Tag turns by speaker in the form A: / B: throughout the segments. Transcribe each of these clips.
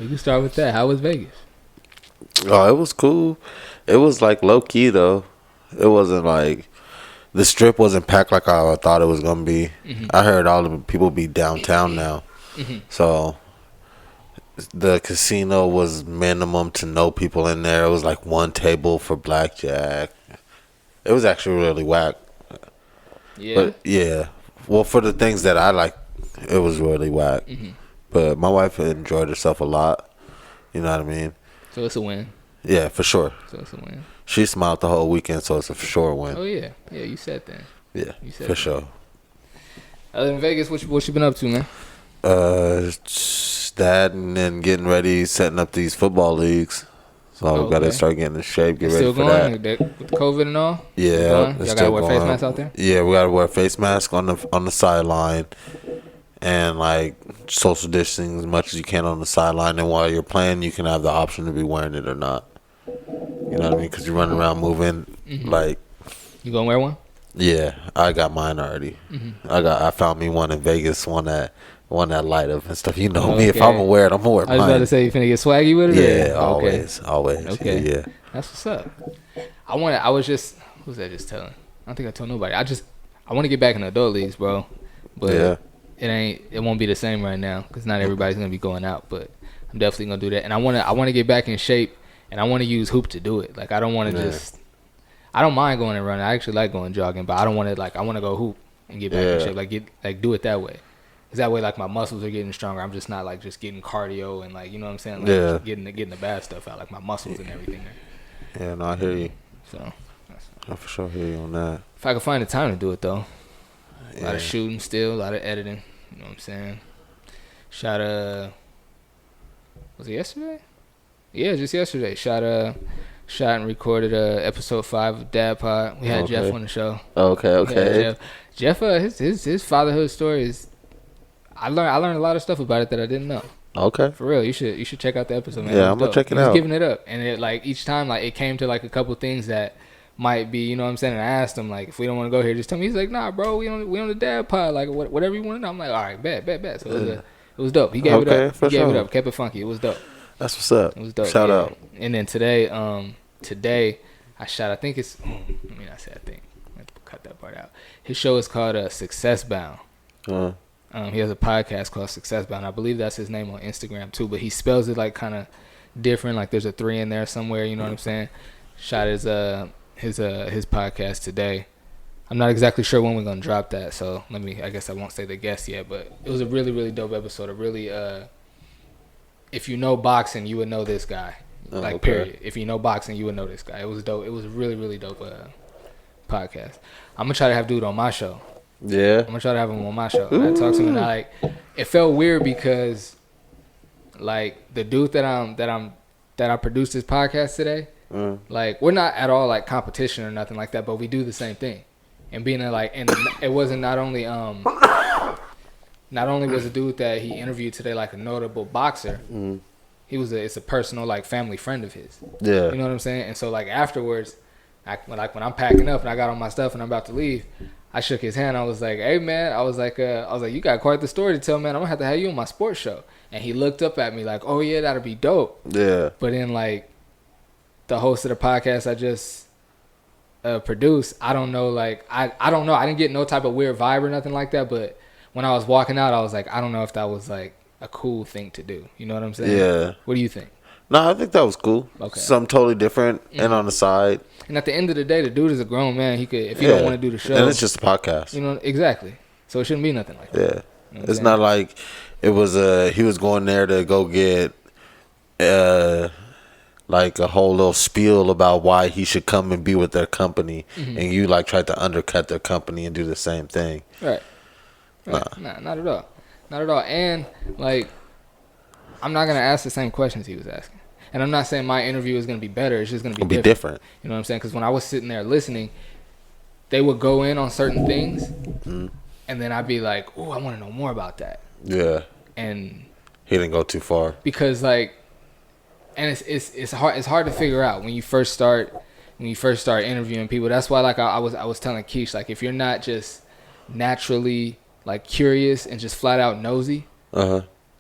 A: We can start with that. How was Vegas?
B: Oh, it was cool. It was like low key though. It wasn't like the strip wasn't packed like I thought it was gonna be.
A: Mm-hmm.
B: I heard all the people be downtown now, so the casino was minimum to no people in there. It was like one table for blackjack. It was actually really whack.
A: Yeah.
B: But yeah, well, for the things that I like, it was really whack. But my wife enjoyed herself a lot. You know what I mean?
A: So it's a win.
B: Yeah, for sure.
A: So it's a win.
B: She smiled the whole weekend, so it's a for sure win.
A: Oh yeah, yeah. You said that.
B: Yeah,
A: You said
B: for
A: that.
B: sure.
A: Other than Vegas, what you been up to, man?
B: That and then getting ready, setting up these football leagues. So we got to start getting in shape, get
A: It's
B: ready
A: still
B: for
A: going
B: that.
A: with COVID and all.
B: Yeah,
A: Y'all
B: it's
A: gotta
B: still
A: wear
B: going.
A: face masks out there.
B: Yeah, we got to wear a face mask on the sideline, and like social distancing as much as you can on the sideline. And while you're playing, you can have the option to be wearing it or not. You know what I mean? Because you're running around moving, like.
A: You gonna wear one?
B: Yeah, I got mine already. I found me one in Vegas, one that light up and stuff. You know me, if I'm gonna wear it, I'm gonna wear
A: I was
B: mine.
A: about to say, you finna get swaggy with it?
B: Yeah,
A: or?
B: always.
A: Okay.
B: Yeah.
A: That's what's up. I was just, who was I just telling? I don't think I told nobody. I want to get back in the adult leagues, bro. But it won't be the same right now because not everybody's gonna be going out. But I'm definitely gonna do that, and I want to get back in shape, and I want to use hoop to do it. Like I don't want to I don't mind going and running. I actually like going jogging, but I don't want to I want to go hoop and get back in shape. Do it that way. Cause that way, like my muscles are getting stronger. I'm just not like just getting cardio and you know what I'm saying, just getting the bad stuff out, like my muscles and everything.
B: Yeah, no, I hear you.
A: So
B: I for sure hear you on that.
A: If I could find the time to do it though, a lot of shooting still, a lot of editing. You know what I'm saying? Was it yesterday? Yeah, just yesterday. Shot and recorded episode 5 of Dad Pod. We had Jeff on the show.
B: Okay.
A: Jeff, his fatherhood story is. I learned a lot of stuff about it that I didn't know.
B: Okay.
A: For real, you should check out the episode, man.
B: Yeah, I'm gonna check it out.
A: He's giving it up, and it each time it came to a couple things that might be, you know what I'm saying. And I asked him if we don't want to go here, just tell me. He's like, nah, bro, we on the Dad Pod, whatever you want to know. I'm like, all right, bet. So it was dope. He gave it up. He gave it up. Kept it funky. It was dope.
B: That's what's up.
A: It was dope.
B: Shout out.
A: And then today I shot. I think it's. I think. Let's cut that part out. His show is called Success Bound. He has a podcast called Success Bound. I believe that's his name on Instagram too, but he spells it kind of different. Like there's a 3 in there somewhere. You know what I'm saying? Shot his podcast today. I'm not exactly sure when we're gonna drop that, so I guess I won't say the guest yet. But it was a really, really dope episode. A really, if you know boxing, you would know this guy. Period. If you know boxing, you would know this guy. It was dope. It was a really, really dope podcast. I'm gonna try to have dude on my show.
B: Yeah.
A: I'm gonna try to have him on my show. And I talked to him, and it felt weird because, the dude that I produced this podcast today, we're not at all competition or nothing like that, but we do the same thing. And being and it wasn't not only was a dude that he interviewed today a notable boxer. It's a personal family friend of his.
B: Yeah.
A: You know what I'm saying? And so afterwards, when I'm packing up and I got all my stuff and I'm about to leave, I shook his hand. I was like, "Hey man," I was like, "You got quite the story to tell, man. I'm gonna have to have you on my sports show." And he looked up at me like, "Oh yeah, that'll be dope."
B: Yeah.
A: But then the host of the podcast I just produced, I don't know. I don't know. I didn't get no type of weird vibe or nothing like that. But when I was walking out, I was like, I don't know if that was a cool thing to do. You know what I'm saying?
B: Yeah.
A: What do you think?
B: No, I think that was cool.
A: Okay.
B: Something totally different and on the side.
A: And at the end of the day, the dude is a grown man. He could, if he don't want to do the show,
B: and it's just a podcast.
A: You know, exactly. So it shouldn't be nothing like that.
B: Yeah.
A: You know
B: it's not like it was he was going there to go get a whole little spiel about why he should come and be with their company, and you tried to undercut their company and do the same thing.
A: Right. Nah, not at all. Not at all. And I'm not gonna ask the same questions he was asking. And I'm not saying my interview is gonna be better. It's just gonna be different. You know what I'm saying? Because when I was sitting there listening, they would go in on certain things, and then I'd be like, "Oh, I want to know more about that."
B: Yeah.
A: And
B: he didn't go too far
A: because and it's hard to figure out when you first start interviewing people. That's why I was telling Keish, if you're not just naturally curious and just flat out nosy,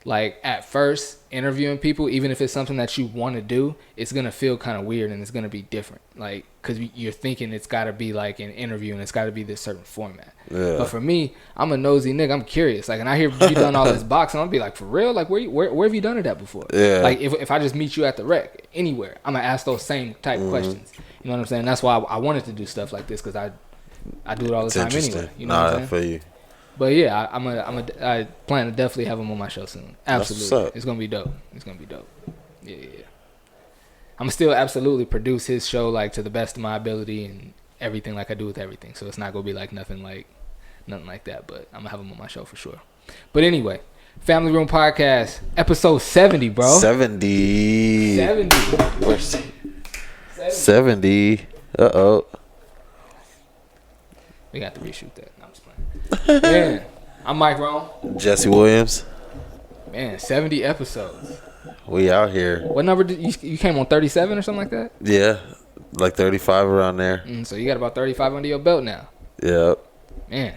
A: like at first interviewing people, even if it's something that you want to do, it's gonna feel kind of weird and it's gonna be different, like because you're thinking it's got to be like an interview and it's got to be this certain format. But for me, I'm a nosy nigga. I'm curious, like, and I hear you done all this boxing, I'll be like, for real, like where have you done it at before? Like if I just meet you at the rec anywhere, I'm gonna ask those same type questions. You know what I'm saying? That's why I wanted to do stuff like this, because I do it all the time anyway. You know what I'm saying? For you. But yeah, I plan to definitely have him on my show soon. Absolutely, it's gonna be dope. It's gonna be dope. Yeah. I'm still absolutely produce his show like to the best of my ability and everything, like I do with everything. So it's not gonna be like nothing like that. But I'm gonna have him on my show for sure. But anyway, Family Room Podcast, episode 70, bro.
B: 70.
A: 70.
B: Where's 70? Uh-oh.
A: We got to reshoot that. No, I'm just playing. Man, I'm Mike Rome.
B: Jesse Williams.
A: Man, 70 episodes.
B: We out here.
A: What number did you came on? 37 or something like that?
B: Yeah, like 35 around there.
A: So you got about 35 under your belt now.
B: Yep.
A: Man,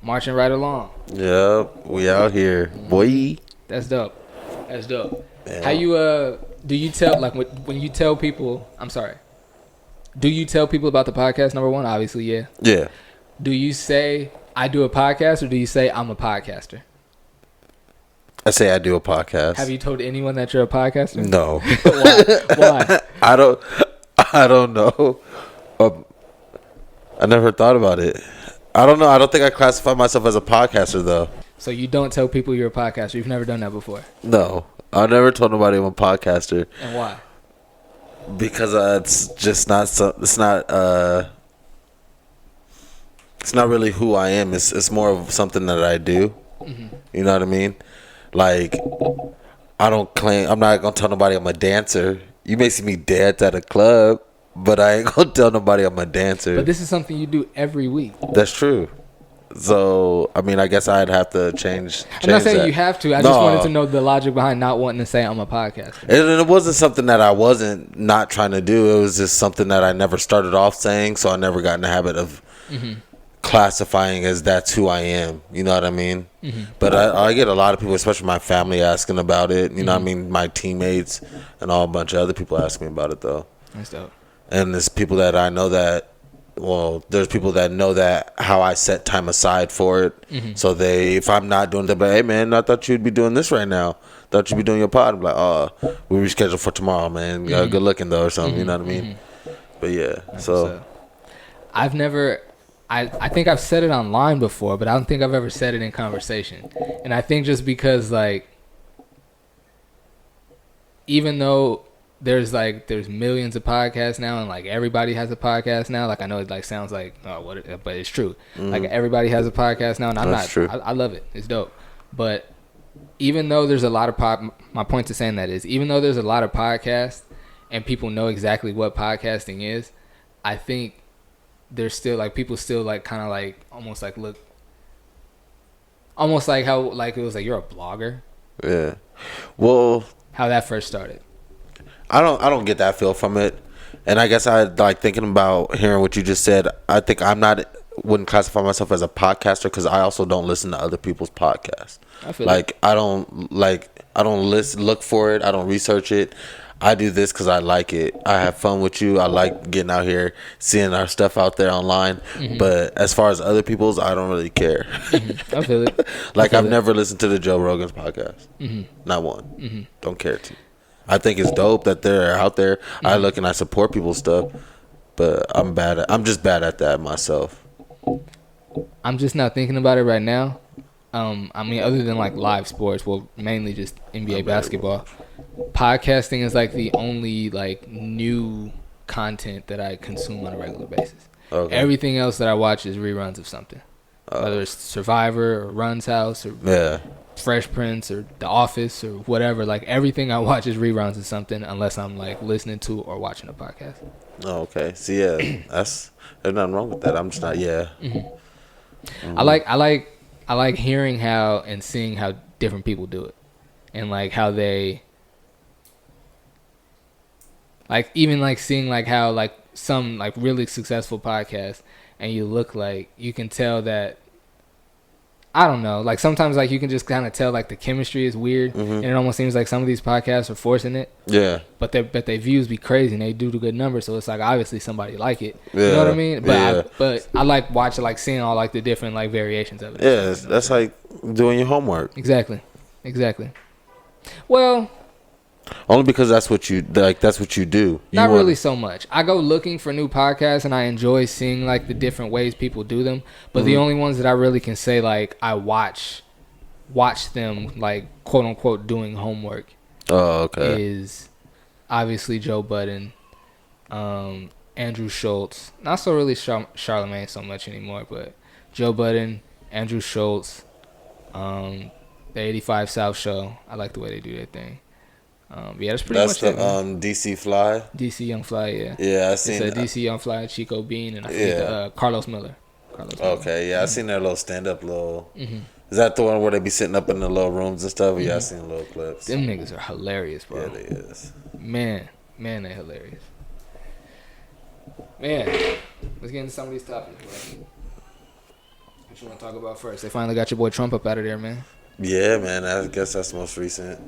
A: marching right along.
B: Yep, we out here, boy.
A: That's dope. That's dope.
B: Man.
A: How you do you tell, like, when you tell people? I'm sorry. Do you tell people about the podcast? Number one, obviously, yeah.
B: Yeah.
A: Do you say I do a podcast, or do you say I'm a podcaster?
B: I say I do a podcast.
A: Have you told anyone that you're a podcaster?
B: No.
A: Why?
B: I don't know. I never thought about it. I don't know. I don't think I classify myself as a podcaster, though.
A: So you don't tell people you're a podcaster? You've never done that before? No.
B: I never told nobody I'm a podcaster.
A: And why?
B: Because it's just not it's not really who I am. It's more of something that I do. Mm-hmm. You know what I mean? Like, I'm not gonna tell nobody I'm a dancer. You may see me dance at a club, but I ain't gonna tell nobody I'm a dancer.
A: But this is something you do every week.
B: That's true. So, I mean, I guess I'd have to change
A: I'm not saying that. You have to. I just wanted to know the logic behind not wanting to say I'm a podcaster.
B: And it wasn't something that I wasn't not trying to do. It was just something that I never started off saying, so I never got in the habit of classifying as that's who I am. You know what I mean? Mm-hmm. But I get a lot of people, especially my family, asking about it. You know what I mean? My teammates and all a bunch of other people asking me about it, though.
A: That's dope.
B: And there's people that I know that, there's people that know that how I set time aside for it. Mm-hmm. So if I'm not doing that, but hey man, I thought you'd be doing this right now. Thought you'd be doing your pod. I'm like, we rescheduled for tomorrow, man. Good looking though, or something. You know what I mean? But yeah, so
A: I've never. I think I've said it online before, but I don't think I've ever said it in conversation. And I think just because, like, even though there's millions of podcasts now, and like everybody has a podcast now. Like, I know it like sounds like but it's true. Mm-hmm. Like, everybody has a podcast now, and That's true. I love it. It's dope. But even though there's a lot of my point to saying that is, even though there's a lot of podcasts and people know exactly what podcasting is, I think there's still like people still like kind of like almost like look, almost like how like it was like you're a blogger.
B: Yeah. Well,
A: how that first started.
B: I don't get that feel from it, and I guess I like thinking about hearing what you just said. I think wouldn't classify myself as a podcaster because I also don't listen to other people's podcasts. I don't look for it. I don't research it. I do this because I like it. I have fun with you. I like getting out here, seeing our stuff out there online. Mm-hmm. But as far as other people's, I don't really care.
A: Mm-hmm. I feel it.
B: I've never listened to the Joe Rogan's podcast. Mm-hmm. Not one. Mm-hmm. Don't care to. I think it's dope that they're out there. Mm-hmm. I look and I support people's stuff, but I'm just bad at that myself.
A: I'm just not thinking about it right now. I mean, other than like live sports, well, mainly just NBA basketball. Podcasting is like the only like new content that I consume on a regular basis. Okay. Everything else that I watch is reruns of something, whether it's Survivor or Run's House or Fresh Prince or The Office or whatever. Like, everything I watch is reruns of something, unless I'm like listening to or watching a podcast.
B: Oh, okay. See, yeah, there's nothing wrong with that. I'm just not. Yeah.
A: Mm-hmm. Mm-hmm. I like hearing how and seeing how different people do it, and like how they. Like, even like seeing like how like some like really successful podcasts, and you look like you can tell that I don't know. Like sometimes, like you can just kind of tell like the chemistry is weird, and it almost seems like some of these podcasts are forcing it.
B: Yeah.
A: But their views be crazy, and they do good numbers. So it's like obviously somebody like it. You know what I mean? But I like watching, like seeing all like the different like variations of it.
B: Yeah, that's like doing your homework.
A: Exactly. Well,
B: only because that's what you like. That's what you do.
A: Not really so much. I go looking for new podcasts, and I enjoy seeing like the different ways people do them. But the only ones that I really can say like I watch them like quote unquote doing homework.
B: Oh, okay.
A: Is obviously Joe Budden, Andrew Schultz. Not so really Charlemagne so much anymore, but Joe Budden, Andrew Schultz, the 85 South Show. I like the way they do their thing. Yeah, that's pretty much it.
B: That's the DC Fly.
A: DC Young Fly, yeah.
B: Yeah, I seen
A: it's DC Young Fly, Chico Bean, and I think Carlos Miller.
B: Okay, yeah, I seen their little stand-up little. Is that the one where they be sitting up in the little rooms and stuff? Yeah, I seen little clips.
A: Them niggas are hilarious, bro.
B: Yeah, they is.
A: Man, they hilarious. Man, let's get into some of these topics, bro. What you want to talk about first? They finally got your boy Trump up out of there, man.
B: Yeah, man. I guess that's the most recent.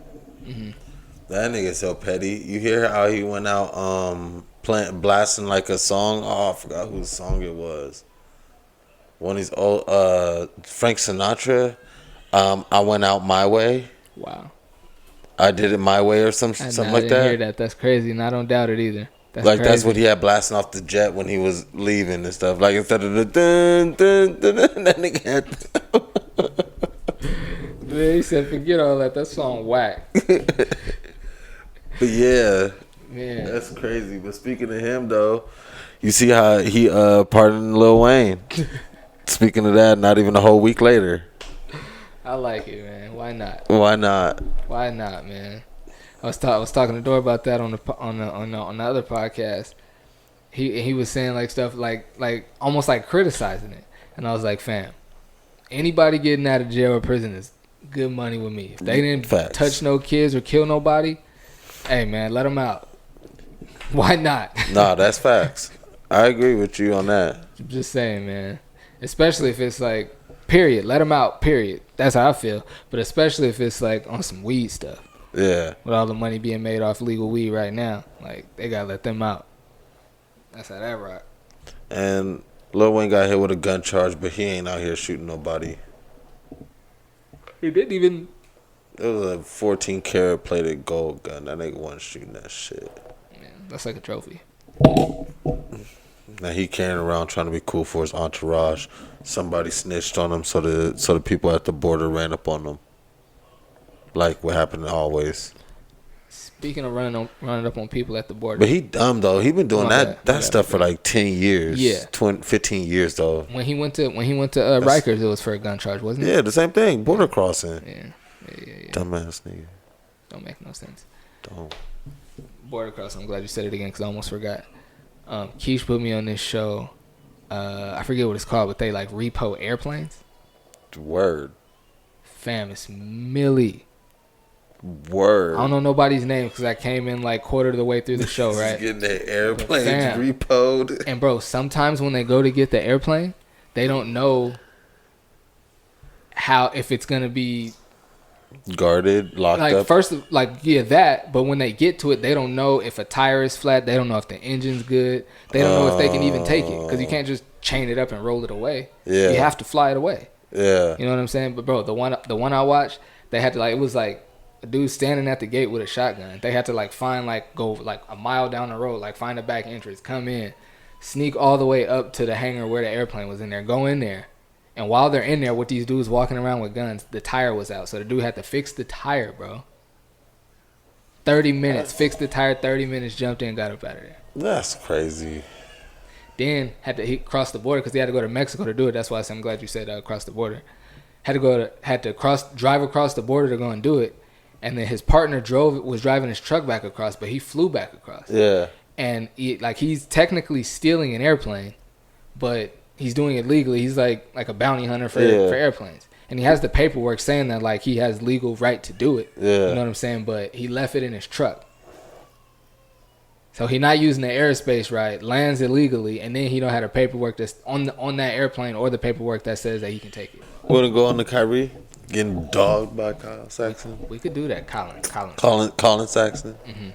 B: That nigga so petty. You hear how he went out blasting like a song? Oh, I forgot whose song it was. One of these old Frank Sinatra. I went out my way.
A: Wow.
B: I did it my way or something like that. I
A: didn't hear that. That's crazy, and I don't doubt it either.
B: That's what he had blasting off the jet when he was leaving and stuff. Like instead of the dun dun dun, dun that nigga had.
A: He said, "Forget all that. That song whack."
B: But yeah,
A: man,
B: that's crazy. But speaking of him though, you see how he pardoned Lil Wayne. Speaking of that, not even a whole week later.
A: I like it, man. Why not?
B: Why not?
A: Why not, man? I was talking to Dor about that on the other podcast. He was saying like stuff like almost like criticizing it, and I was like, fam, anybody getting out of jail or prison is good money with me. If they didn't touch no kids or kill nobody, hey man, let them out. Why not?
B: Nah, that's facts. I agree with you on that.
A: Just saying, man. Especially if it's like, period, let them out, period. That's how I feel. But especially if it's like on some weed stuff.
B: Yeah.
A: With all the money being made off legal weed right now, like they gotta let them out. That's how that rock.
B: And Lil Wayne got hit with a gun charge, but he ain't out here shooting nobody.
A: He didn't even.
B: It was a 14 karat plated gold gun. That nigga wasn't shooting that shit.
A: Man, that's like a trophy.
B: Now he carrying around trying to be cool for his entourage. Somebody snitched on him, so the people at the border ran up on him. Like what happened always.
A: Speaking of running up on people at the border.
B: But he dumb though. He been doing that stuff for like 10 years.
A: Yeah.
B: 15 years though.
A: When he went to Rikers, it was for a gun charge, wasn't it?
B: Yeah, the same thing. Border crossing.
A: Yeah.
B: Dumbass nigga.
A: Don't make no sense.
B: Don't.
A: Border crossing. I'm glad you said it again because I almost forgot. Keish put me on this show. I forget what it's called, but they like repo airplanes.
B: Word.
A: Fam, it's Millie.
B: Word.
A: I don't know nobody's name because I came in like quarter of the way through the show, right?
B: Getting their airplanes repoed.
A: And bro, sometimes when they go to get the airplane, they don't know if it's gonna be
B: guarded, locked up.
A: First, that. But when they get to it, they don't know if a tire is flat. They don't know if the engine's good. They don't know if they can even take it because you can't just chain it up and roll it away. Yeah, you have to fly it away.
B: Yeah,
A: you know what I'm saying. But bro, the one I watched, they had to it was like a dude standing at the gate with a shotgun. They had to find go a mile down the road, find a back entrance, come in, sneak all the way up to the hangar where the airplane was in there, go in there. And while they're in there with these dudes walking around with guns, the tire was out. So the dude had to fix the tire, bro. 30 minutes. Fixed the tire, 30 minutes, jumped in, got up out of there.
B: That's crazy.
A: Then he crossed the border because he had to go to Mexico to do it. That's why I'm glad you said cross the border. Had to drive across the border to go and do it. And then his partner was driving his truck back across, but he flew back across.
B: Yeah.
A: And he's technically stealing an airplane, but he's doing it legally. He's like a bounty hunter for airplanes. And he has the paperwork saying that he has legal right to do it.
B: Yeah.
A: You know what I'm saying? But he left it in his truck. So he not using the airspace right, lands illegally, and then he don't have the paperwork that's on that airplane or the paperwork that says that he can take it.
B: Want to go on to Kyrie getting dogged by Kyle Saxon?
A: We could do that, Colin
B: Saxon.
A: Mm-hmm.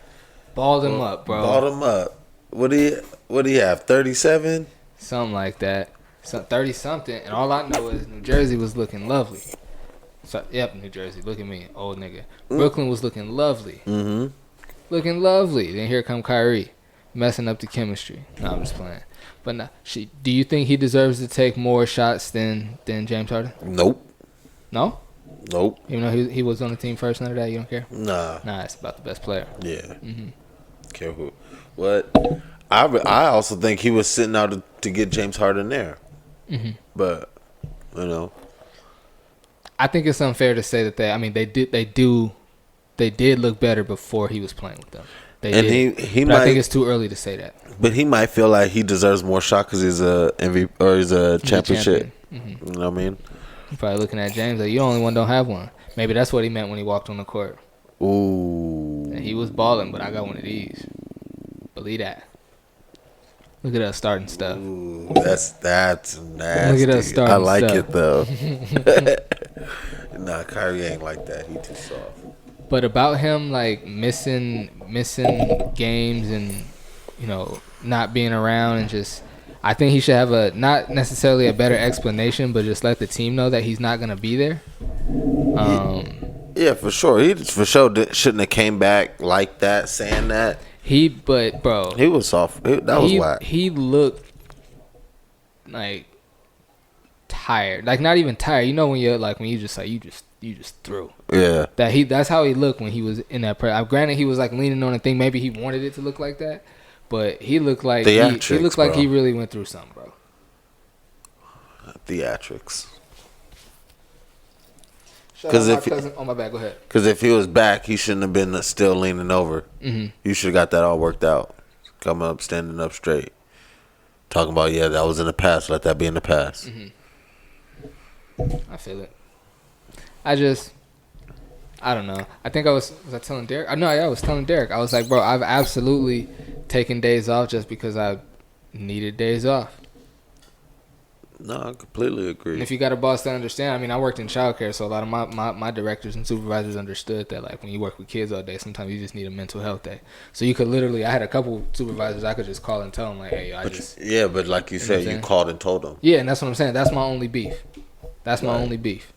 A: Balled him up, bro.
B: Balled him up. What do you have? 37?
A: Something like that. 30 something, and all I know is New Jersey was looking lovely. So, yep, New Jersey. Look at me, old nigga. Brooklyn was looking lovely.
B: Mm-hmm.
A: Looking lovely. Then here come Kyrie, messing up the chemistry. No, I'm just playing. But no, do you think he deserves to take more shots than James Harden?
B: Nope.
A: No?
B: Nope.
A: Even though he was on the team first, none of that. You don't care?
B: Nah,
A: it's about the best player.
B: Yeah.
A: Mm-hmm.
B: Care who? What? I also think he was sitting out to get James Harden there.
A: Mm-hmm.
B: But
A: I think it's unfair to say that they did look better before he was playing with them. They did. He might, I think it's too early to say that.
B: But he might feel like he deserves more shot because he's a MVP or he's a championship.
A: Mm-hmm.
B: You know what I mean?
A: He's probably looking at James like, you the only one don't have one. Maybe that's what he meant when he walked on the court.
B: Ooh.
A: And he was balling, but I got one of these. Believe that. Look at us starting stuff.
B: Ooh, that's nasty.
A: Look at us starting
B: I like
A: stuff.
B: it though. Nah, Kyrie ain't like that. He too soft.
A: But about him like missing games and not being around and just, I think he should have not necessarily a better explanation, but just let the team know that he's not gonna be there.
B: Yeah, for sure. He shouldn't have came back like that, saying that.
A: But bro,
B: he was soft. That was whack.
A: He looked like tired, like not even tired. You know when you're like when you just threw. Yeah. That's how he looked when he was in that press. Granted, he was like leaning on a thing. Maybe he wanted it to look like that, but he looked like he looked like he really went through something, bro.
B: Theatrics.
A: Because oh my bad, go ahead.
B: Because if he was back, he shouldn't have been still leaning over. Mm-hmm. You should have got that all worked out. Coming up, standing up straight. Talking about, that was in the past. Let that be in the past.
A: Mm-hmm. I feel it. I don't know. I think was I telling Derek? No, I was telling Derek. I was like, bro, I've absolutely taken days off just because I needed days off.
B: No, I completely agree.
A: And if you got a boss that understand, I mean, I worked in childcare, so a lot of my directors and supervisors understood that, like, when you work with kids all day, sometimes you just need a mental health day. So you could literally, I had a couple supervisors I could just call and tell them, like, hey,
B: but like you said, you called and told them.
A: Yeah, and that's what I'm saying. That's my only beef. That's my only beef.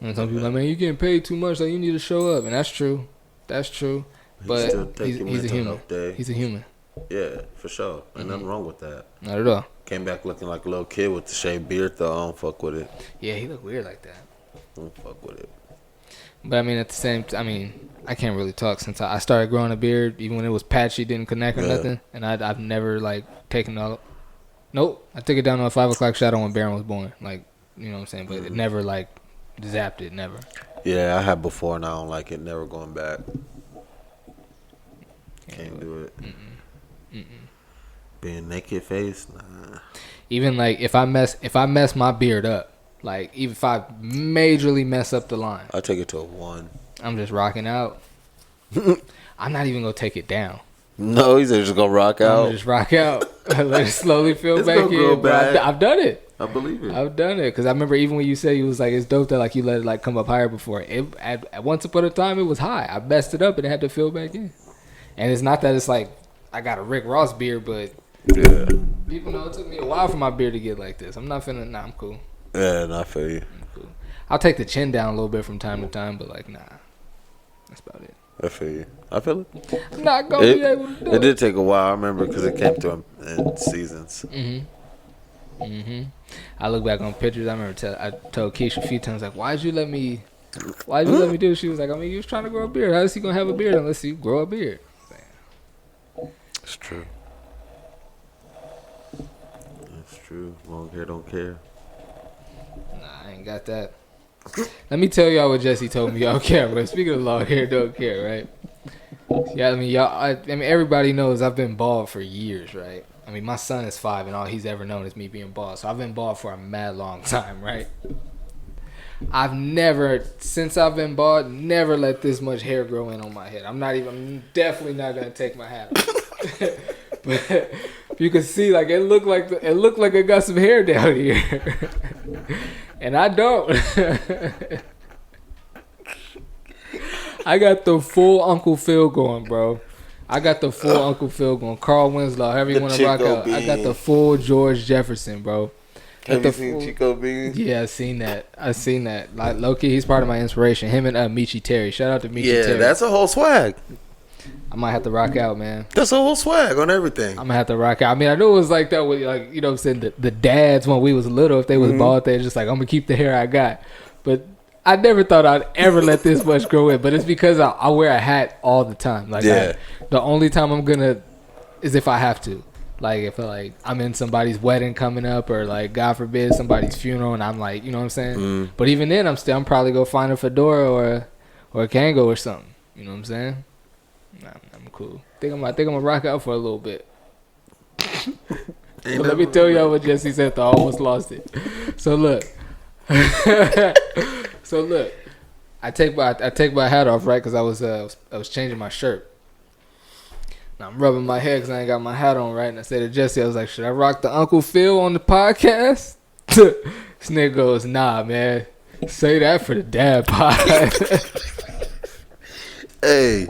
A: And some people are like, man, you're getting paid too much, like, you need to show up. And that's true. That's true. But he's a human. He's a human.
B: Yeah, for sure. Ain't nothing wrong with that.
A: Not at all.
B: Came back looking like a little kid with the shaved beard, though. I don't fuck with it.
A: Yeah, he looked weird like that.
B: I don't fuck with it.
A: But, I mean, at the same time, I can't really talk since I started growing a beard, even when it was patchy, didn't connect or nothing. And I've never, like, taken out. Nope. I took it down to a 5 o'clock shadow when Baron was born. Like, you know what I'm saying? But it never, like, zapped it, never.
B: Yeah, I had before and I don't like it. Never going back. Can't do it. Being naked face, nah.
A: Even like if I mess my beard up, like even if I majorly mess up the line,
B: I take it to a 1.
A: I'm just rocking out. I'm not even gonna take it down.
B: No, he's just gonna rock out.
A: I'm gonna just rock out. Let it slowly fill back in. But I've done it.
B: I believe it.
A: I've done it because I remember even when you said you was like it's dope that like you let it like come up higher before. At once upon a time it was high. I messed it up and it had to fill back in. And it's not that it's like I got a Rick Ross beard, but people know it took me a while for my beard to get like this. I'm not finna. Nah, I'm cool.
B: Yeah, I feel you.
A: I'm cool. I'll take the chin down a little bit from time to time, but like nah, that's about it.
B: I feel you. I feel it.
A: I'm not gonna be able to do it.
B: It did take a while. I remember because it came through in seasons.
A: I look back on pictures. I remember I told Keisha a few times like, why'd you let me do it? She was like, I mean, you was trying to grow a beard. How is he gonna have a beard unless you grow a beard?
B: It's true. It's true. Long hair don't care.
A: Nah, I ain't got that. Let me tell y'all what Jesse told me y'all care. But speaking of long hair, don't care, right? Yeah, I mean, I mean, everybody knows I've been bald for years, right? I mean, my son is 5, and all he's ever known is me being bald. So I've been bald for a mad long time, right? I've never, since I've been bald, never let this much hair grow in on my head. I'm definitely not gonna take my hat off. But you can see, like it looked like I got some hair down here, and I don't. I got the full Uncle Phil going, bro. I got the full Uncle Phil going. Carl Winslow, however you want to rock out. I got the full George Jefferson, bro.
B: Have you seen Chico Bean?
A: Yeah, I seen that. Like low-key, he's part of my inspiration. Him and Michi Terry. Shout out to Michi Terry.
B: Yeah, that's a whole swag.
A: I might have to rock out, man.
B: That's a whole swag on everything.
A: I'm gonna have to rock out. I mean, I knew it was like that with, like, you know what I'm saying, the dads when we was little, if they was bald, they was just like, I'm gonna keep the hair I got. But I never thought I'd ever let this much grow in. But it's because I wear a hat all the time. Like, the only time I'm gonna is if I have to. Like, if I'm in somebody's wedding coming up, or like, God forbid, somebody's funeral, and I'm like, you know what I'm saying? But even then, I'm probably gonna find a fedora or a Kango or something. You know what I'm saying? Nah, I'm cool. I think I'm gonna rock out for a little bit. So let me tell y'all what Jesse said. I almost lost it. So look, I take my hat off, right? Because I was changing my shirt. Now I'm rubbing my head because I ain't got my hat on, right? And I said to Jesse, I was like, should I rock the Uncle Phil on the podcast? This nigga goes, nah, man. Say that for the dad pod.
B: Hey.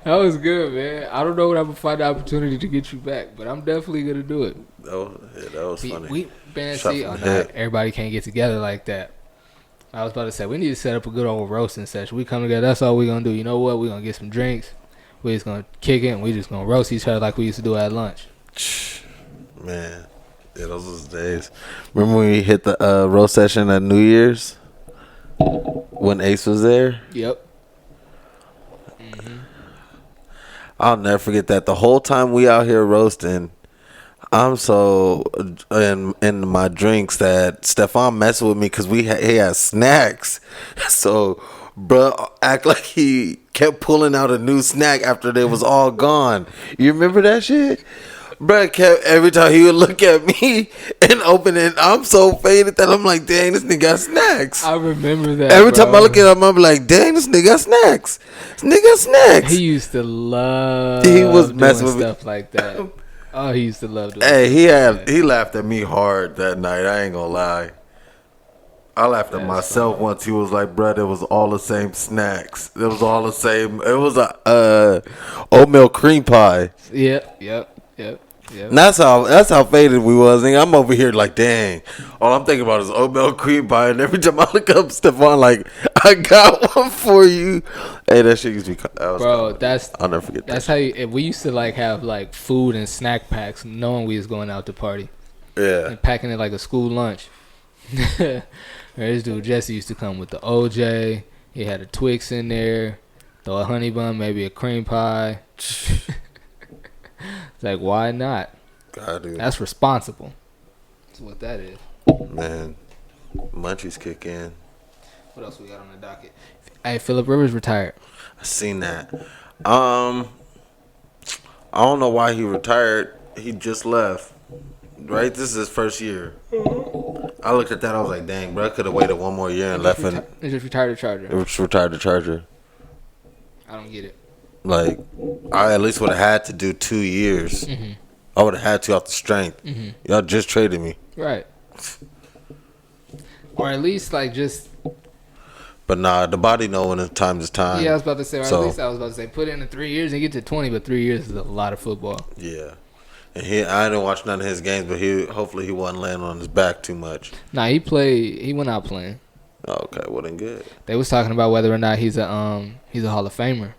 A: That was good, man. I don't know when I'm gonna find the opportunity to get you back, but I'm definitely gonna do it.
B: That was funny.
A: Everybody can't get together like that. I was about to say, we need to set up a good old roasting session. We come together, that's all we gonna do. You know what? We gonna get some drinks. We just gonna kick it, and we just gonna roast each other like we used to do at lunch.
B: Man, yeah, those was the days. Remember when we hit the roast session at New Year's? When Ace was there?
A: Yep.
B: I'll never forget that. The whole time we out here roasting, I'm so in my drinks that Stefan messed with me because he had snacks. So, bro, act like he kept pulling out a new snack after they was all gone. You remember that shit? Bro, every time he would look at me and open it, I'm so faded that I'm like, dang, this nigga got snacks.
A: I remember that.
B: Every time I look at him, I'm like, dang, this nigga got snacks. This nigga got snacks.
A: He used to love
B: he was messing with
A: stuff like that. Oh, he used to love doing
B: he laughed at me hard that night. I ain't gonna lie. I laughed at myself funny. Once. He was like, bro, it was all the same snacks. It was all the same. It was a oatmeal cream pie.
A: Yep.
B: And that's how faded we was. And I'm over here like, dang. All I'm thinking about is oatmeal cream pie. And every time I look up, Stefan like, I got one for you. Hey, that shit used to be.
A: Bro,
B: I'll never forget that.
A: That's how we used to like have like food and snack packs, knowing we was going out to party.
B: Yeah.
A: And packing it like a school lunch. This dude Jesse used to come with the OJ. He had a Twix in there, throw a honey bun, maybe a cream pie. It's like, why not? That's responsible. That's what that is.
B: Man, munchies kick in.
A: What else we got on the docket? Hey, Phillip Rivers retired.
B: I seen that. I don't know why he retired. He just left. Right? This is his first year. I looked at that. I was like, dang, bro, I could have waited one more year and left.
A: He just retired the Charger.
B: It was retired the Charger.
A: I don't get it.
B: Like, I at least would have had to do 2 years. Mm-hmm. I would have had to off the strength. Mm-hmm. Y'all just traded me.
A: Right. Or at least, like, just...
B: But nah, the body know when it's time is time.
A: Yeah, I was about to say, at least I was about to say, put it in 3 years and get to 20, but 3 years is a lot of football.
B: Yeah. And I didn't watch none of his games, but hopefully he wasn't laying on his back too much.
A: Nah, he went out playing.
B: Okay, well then good.
A: They was talking about whether or not he's a Hall of Famer.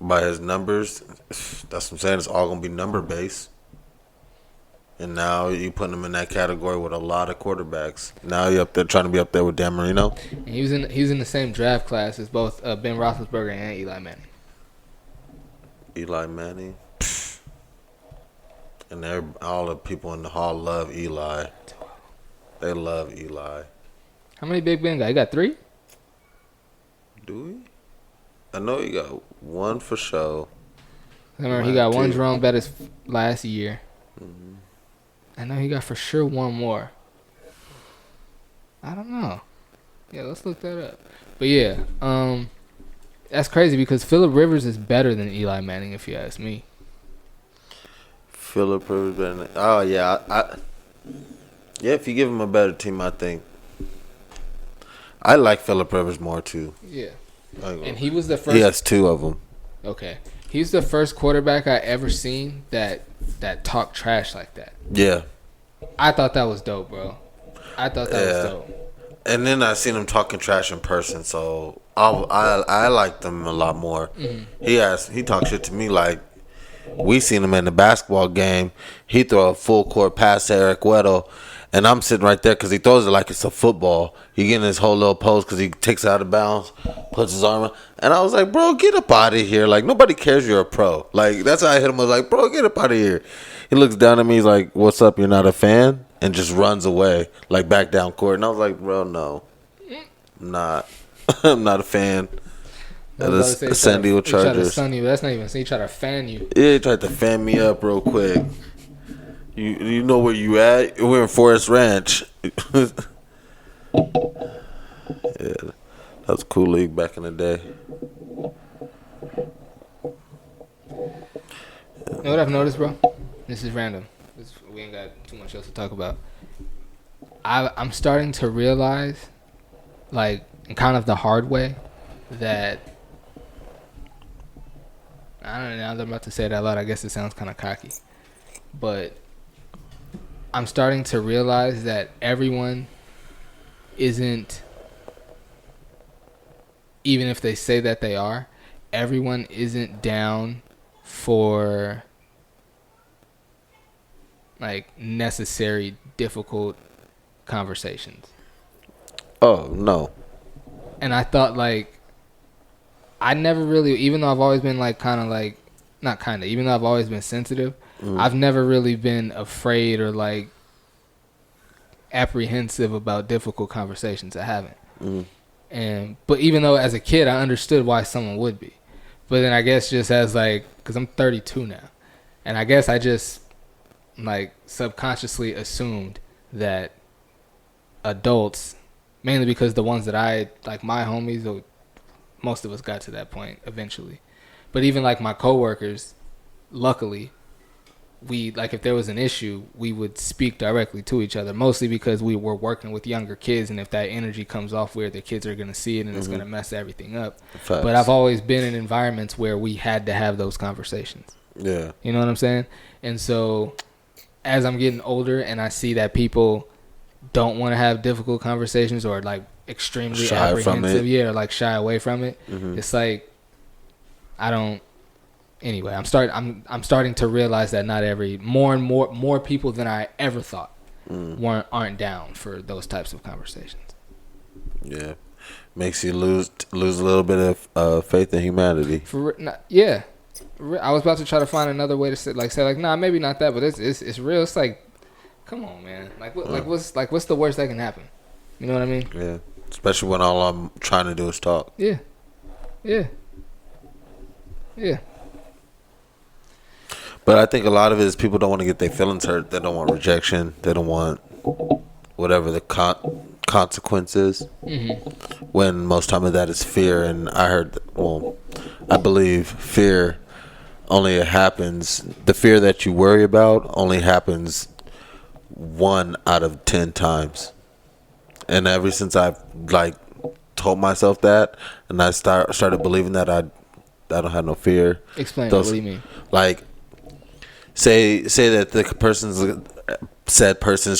B: By his numbers, that's what I'm saying. It's all gonna be number based. And now you putting him in that category with a lot of quarterbacks. Now you're up there trying to be up there with Dan Marino.
A: And he was in the same draft class as both Ben Roethlisberger and Eli Manning.
B: Eli Manning. And all the people in the hall love Eli. They love Eli.
A: How many Big Ben got? He got 3?
B: Do we? I know he got 1 for sure.
A: I remember he got 1 Jerome Bettis last year. Mm-hmm. I know he got for sure one more. I don't know. Yeah, let's look that up. But yeah, that's crazy because Phillip Rivers is better than Eli Manning, if you ask me.
B: Phillip Rivers better than, oh yeah, yeah. If you give him a better team, I think. I like Phillip Rivers more too.
A: Yeah, and he was the first.
B: He has two of them.
A: Okay, he's the first quarterback I ever seen that talked trash like that.
B: Yeah,
A: I thought that was dope, bro. I thought that was dope.
B: And then I seen him talking trash in person, so I liked him a lot more. Mm-hmm. He talked shit to me like we seen him in the basketball game. He throw a full court pass to Eric Weddle, and I'm sitting right there because he throws it like it's a football. He getting his whole little pose because he takes it out of bounds, puts his arm up, and I was like, bro, get up out of here. Like, nobody cares you're a pro. Like, that's how I hit him. I was like, bro, get up out of here. He looks down at me. He's like, what's up? You're not a fan? And just runs away, like back down court. And I was like, bro, no. I'm not. I'm not a fan of the San Diego Chargers. He tried to
A: sun you, but that's not even. He tried to fan you.
B: Yeah, he tried to fan me up real quick. You know where you at? We're in Forest Ranch. Yeah, that was a cool league back in the day.
A: You know what I've noticed, bro? This is random. We ain't got too much else to talk about. I'm starting to realize, like, in kind of the hard way, that I don't know. Now that I'm about to say it out loud, I guess it sounds kind of cocky, but I'm starting to realize that everyone isn't, even if they say that they are, everyone isn't down for like necessary difficult conversations.
B: Oh no.
A: And I thought, like, I never really, even though I've always been like kind of like, not kind of, even though I've always been sensitive, I've never really been afraid or like apprehensive about difficult conversations. I haven't. But even though as a kid I understood why someone would be, but then I guess just as like, because I'm 32 now, and I guess I just like subconsciously assumed that adults, mainly because the ones that I like, my homies, most of us got to that point eventually, but even like my coworkers, luckily we, like, if there was an issue, we would speak directly to each other, mostly because we were working with younger kids, and if that energy comes off weird, the kids are going to see it and it's going to mess everything up. Facts. But I've always been in environments where we had to have those conversations. Yeah. You know what I'm saying? And so as I'm getting older and I see that people don't want to have difficult conversations or like extremely shy apprehensive, or like shy away from it, it's like I don't. Anyway, I'm starting to realize that not more people than I ever thought aren't down for those types of conversations. Yeah,
B: makes you lose a little bit of faith in humanity.
A: Yeah, I was about to try to find another way to say nah, maybe not that, but it's real. It's like, come on, man. What's the worst that can happen? You know what I mean?
B: Yeah, especially when all I'm trying to do is talk.
A: Yeah.
B: But I think a lot of it is people don't want to get their feelings hurt. They don't want rejection. They don't want whatever the consequences. When most time of that is fear. And I believe fear only happens. The fear that you worry about only happens 1 out of 10 times. And ever since I've like told myself that, and I started believing that, I don't have no fear.
A: Explain. What do you mean?
B: Like, say that the person's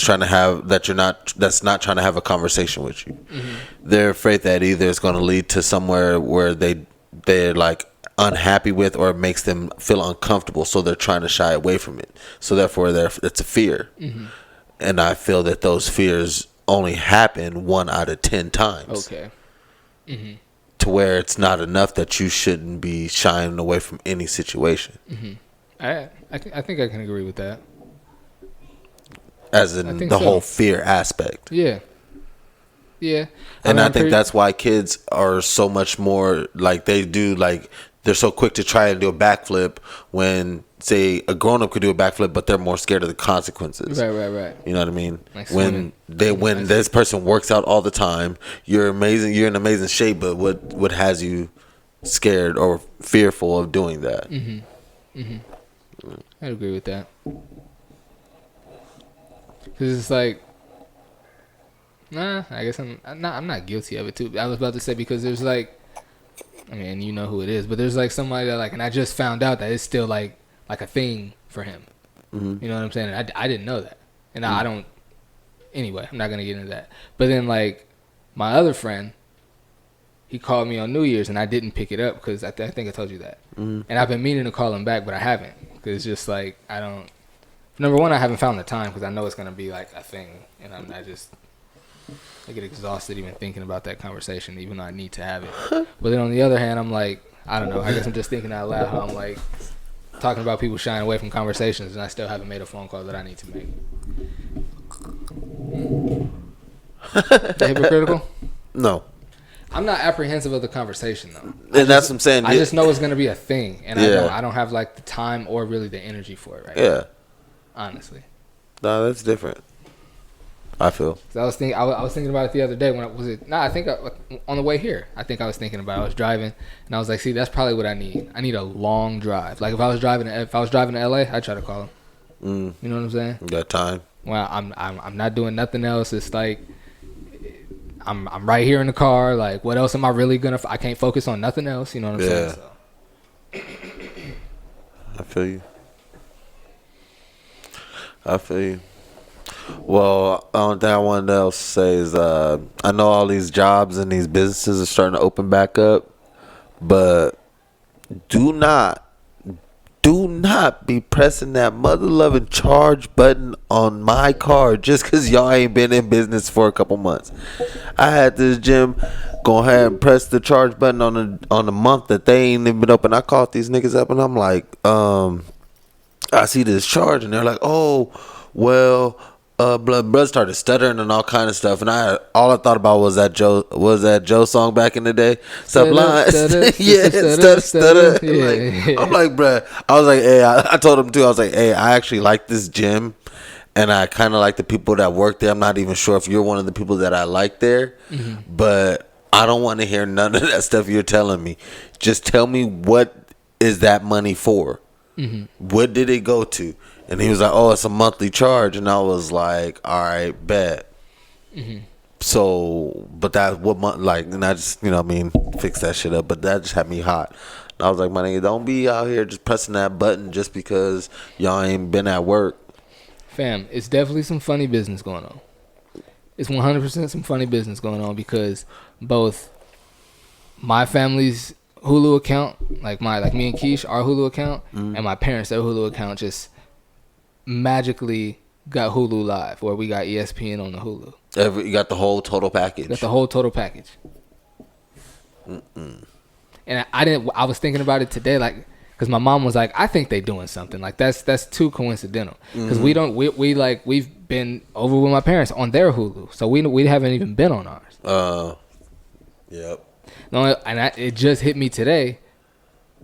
B: trying to have that's not trying to have a conversation with you. They're afraid that either it's going to lead to somewhere where they're like unhappy with, or it makes them feel uncomfortable, so they're trying to shy away from it. So therefore, it's a fear. And I feel that those fears only happen 1 out of 10 times. Okay. To where it's not enough that you shouldn't be shying away from any situation.
A: I think I can agree with that.
B: As in the whole fear aspect.
A: Yeah.
B: And I think that's why kids are so much more like they do, like they're so quick to try and do a backflip when, say, a grown up could do a backflip, but they're more scared of the consequences.
A: Right.
B: You know what I mean?
A: Like
B: when this person works out all the time, you're amazing. You're in amazing shape, but what has you scared or fearful of doing that?
A: I'd agree with that. Because it's like, I guess I'm not guilty of it too. I was about to say, because there's like, I mean, you know who it is, but there's like somebody that like, and I just found out that it's still like a thing for him. You know what I'm saying? And I didn't know that, and I don't. Anyway, I'm not gonna get into that. But then like my other friend, he called me on New Year's, and I didn't pick it up because I think I told you that. And I've been meaning to call him back, but I haven't, because it's just like I don't. Number one, I haven't found the time because I know it's gonna be like a thing, and I get exhausted even thinking about that conversation, even though I need to have it. But then on the other hand, I'm like, I don't know. I guess I'm just thinking out loud how I'm like talking about people shying away from conversations, and I still haven't made a phone call that I need to make. That hypocritical?
B: No.
A: I'm not apprehensive of the conversation though.
B: And that's what I'm saying.
A: I just know it's gonna be a thing, and
B: Yeah.
A: I don't have like the time or really the energy for it right
B: Yeah.
A: now. Honestly.
B: No, that's different. I feel.
A: I was thinking about it the other day when I think on the way here. I think I was thinking about it. I was driving and I was like, see, that's probably what I need. I need a long drive. Like if I was driving to LA, I'd try to call him. You know what I'm saying?
B: You got time.
A: Well, I'm not doing nothing else. It's like I'm right here in the car. Like what else am I really gonna? I can't focus on nothing else. You know what I'm saying? So.
B: I feel you. Well, the only thing I wanted to say is I know all these jobs and these businesses are starting to open back up, but do not be pressing that mother-loving charge button on my card just because y'all ain't been in business for a couple months. I had this gym go ahead and press the charge button on the month that they ain't even been open. I called these niggas up and I'm like, I see this charge and they're like, oh, well, blood started stuttering and all kind of stuff, and all I thought about was that Joe song back in the day, Sublime, stutter. Yeah. I'm like, bruh, I was like, hey, I told him too. I was like, hey, I actually like this gym, and I kind of like the people that work there. I'm not even sure if you're one of the people that I like there, but I don't want to hear none of that stuff you're telling me. Just tell me, what is that money for? What did it go to? And he was like, oh, it's a monthly charge. And I was like, all right, bet. So, but that, what month, like, and I just, you know what I mean, fix that shit up. But that just had me hot. And I was like, my nigga, don't be out here just pressing that button just because y'all ain't been at work.
A: Fam, it's definitely some funny business going on. It's 100% some funny business going on because both my family's Hulu account, like me and Keish, our Hulu account, and my parents' their Hulu account just magically got Hulu Live, or we got ESPN on the Hulu.
B: You got the whole total package.
A: Got the whole total package. And I was thinking about it today, like, because my mom was like, I think they doing something. Like that's too coincidental. Because we've been over with my parents on their Hulu, so we haven't even been on ours.
B: Yep.
A: No, and it just hit me today,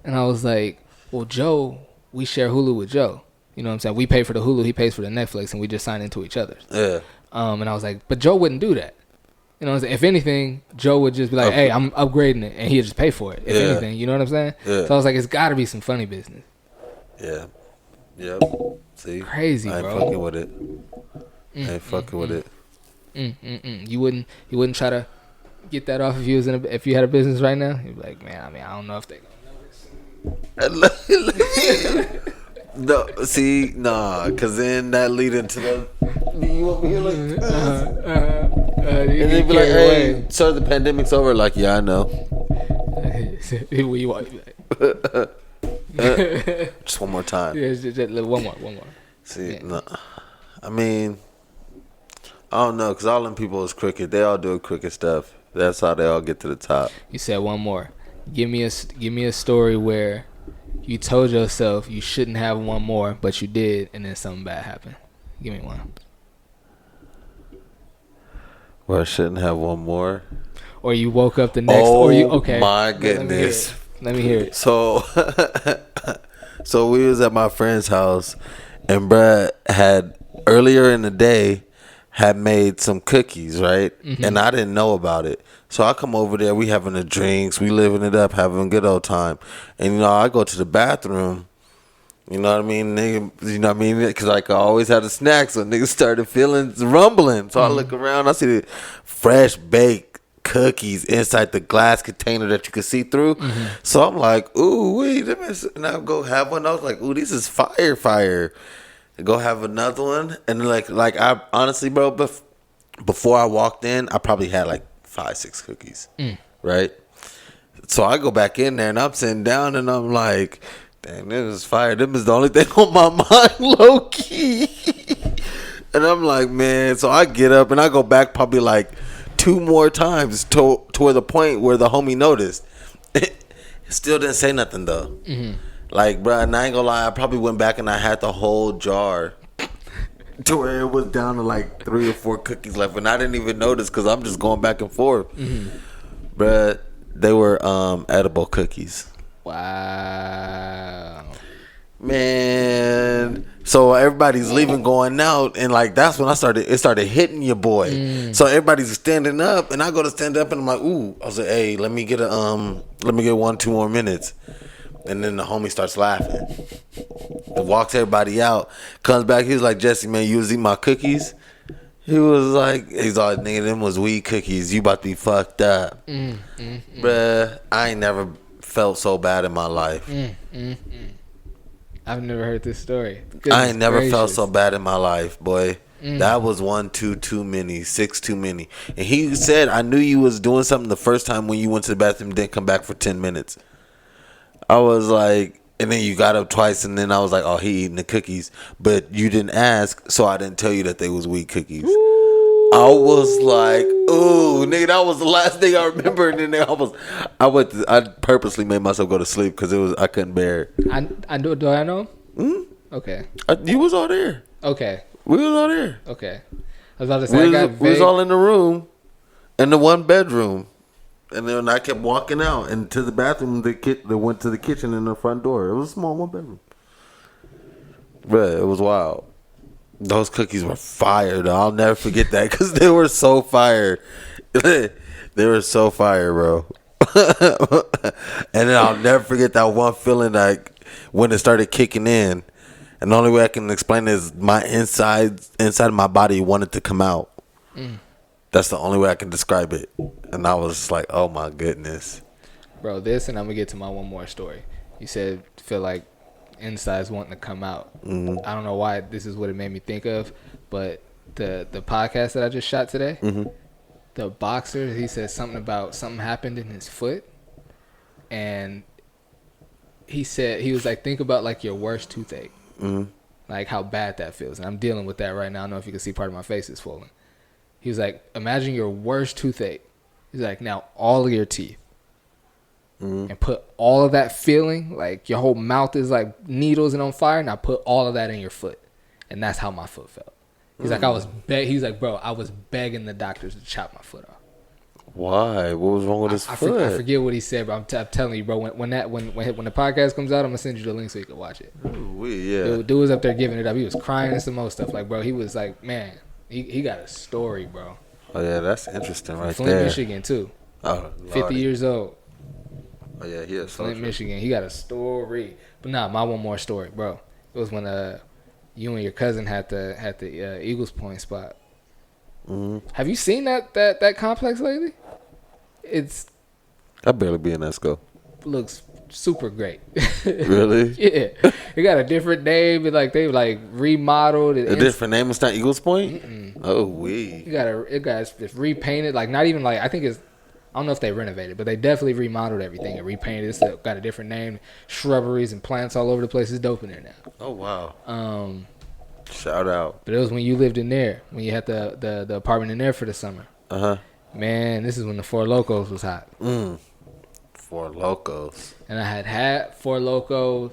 A: and I was like, well, Joe, we share Hulu with Joe. You know what I'm saying? We pay for the Hulu, he pays for the Netflix, and we just sign into each other's. Yeah. And I was like, but Joe wouldn't do that. You know what I'm saying? If anything, Joe would just be like, hey, I'm upgrading it, and he'd just pay for it. If anything, you know what I'm saying? Yeah. So I was like, it's got to be some funny business.
B: Yeah. Yep. See?
A: Crazy, bro.
B: I ain't fucking with it. I ain't fucking with it.
A: You wouldn't try to get that off if you had a business right now? You'd be like, man, I mean, I don't know if they gonna know this.
B: No, see, nah, because then that lead into the. You want me here like this? And they'd be like, hey, so the pandemic's over. Like, yeah, I know.
A: Who you want?
B: Just one more time.
A: Yeah, just one more.
B: See, yeah. No, I mean, I don't know, because all them people is cricket. They all do cricket stuff. That's how they all get to the top.
A: You said one more. Give me a story where you told yourself you shouldn't have one more, but you did, and then something bad happened. Give me one.
B: Where I shouldn't have one more?
A: Or you woke up the next.
B: Oh,
A: or you okay?
B: My goodness.
A: Let me hear it.
B: So, so we was at my friend's house, and bruh had earlier in the day had made some cookies, right? And I didn't know about it. So I come over there, we having the drinks, we living it up, having a good old time. And, you know, I go to the bathroom, you know what I mean? Nigga, you know what I mean? Because, like, I always had a snack, so niggas started feeling rumbling. So I look around, I see the fresh baked cookies inside the glass container that you could see through. So I'm like, ooh, wait a minute. And I go have one. I was like, ooh, this is fire. Go have another one. And, like I honestly, bro, before I walked in, I probably had, like, 5-6 cookies, right? So I go back in there, and I'm sitting down, and I'm like, damn, this is fire. This is the only thing on my mind, low key. And I'm like, man. So I get up and I go back probably like 2 more times toward the point where the homie noticed. Still didn't say nothing though. Like, bro, and I ain't gonna lie, I probably went back and I had the whole jar to where it was down to like 3 or 4 cookies left, and I didn't even notice because I'm just going back and forth. Bruh, they were edible cookies.
A: Wow.
B: Man. So everybody's leaving, going out, and like that's when it started hitting your boy. So everybody's standing up, and I go to stand up, and I'm like, ooh. I was like, hey, let me get 1-2 more minutes. And then the homie starts laughing. Walks everybody out. Comes back, he was like, Jesse, man, you was eating my cookies? He's like, nigga, them was weed cookies. You about to be fucked up. Bruh, I ain't never felt so bad in my life.
A: I've never heard this story.
B: I ain't never felt so bad in my life, boy. That was 1, 2 too many, 6 too many. And he said, I knew you was doing something the first time when you went to the bathroom and didn't come back for 10 minutes. I was like, and then you got up twice, and then I was like, oh, he eating the cookies. But you didn't ask, so I didn't tell you that they was weed cookies. I was like, ooh, nigga, that was the last thing I remember. And then I purposely made myself go to sleep because I couldn't bear it.
A: Do I know? Okay.
B: You was all there.
A: Okay.
B: We was all there.
A: Okay. I was about to say,
B: we was all in the room, in the one bedroom. And then I kept walking out and to the bathroom. They went to the kitchen and the front door. It was a small 1 bedroom. Bruh, it was wild. Those cookies were fire, though. I'll never forget that because they were so fire. They were so fire, bro. And then I'll never forget that one feeling like when it started kicking in. And the only way I can explain it is my inside of my body wanted to come out. That's the only way I can describe it. And I was like, oh my goodness.
A: Bro, this, and I'm going to get to my one more story. You said feel like insides wanting to come out. I don't know why this is what it made me think of, but the podcast that I just shot today, the boxer, he said something about something happened in his foot. And he said, he was like, think about like your worst toothache. Like how bad that feels. And I'm dealing with that right now. I don't know if you can see part of my face is swollen. He was like, imagine your worst toothache. He's like, now all of your teeth. And put all of that feeling, like your whole mouth is like needles and on fire. Now put all of that in your foot. And that's how my foot felt. He's like, he's like, bro, I was begging the doctors to chop my foot off.
B: Why? What was wrong with his foot?
A: I forget what he said, but I'm telling you, bro. When the podcast comes out, I'm gonna send you the link so you can watch it.
B: Ooh, yeah.
A: Dude was up there giving it up. He was crying and some more stuff. Like, bro, he was like, man, he got a story, bro.
B: Oh yeah, that's interesting right
A: Flint,
B: there.
A: Michigan too.
B: Oh,
A: 50 years old.
B: Oh yeah, he is
A: Flint, Michigan. He got a story. But nah, my one more story, bro. It was when you and your cousin had the Eagles Point spot. Have you seen that complex lately?
B: I barely be in that school.
A: Looks super great.
B: Really?
A: Yeah. It got a different name. And they remodeled it.
B: A different name? It's not Eagles Point? Oh, we.
A: It's repainted. Like not even like I think it's. I don't know if they renovated, but they definitely remodeled everything and repainted. It's got a different name, shrubberies and plants all over the place. It's dope in there now.
B: Oh wow. Shout out.
A: But it was when you lived in there, when you had the apartment in there for the summer. Man, this is when the Four Locos was hot.
B: Four Locos.
A: And I had Four Locos.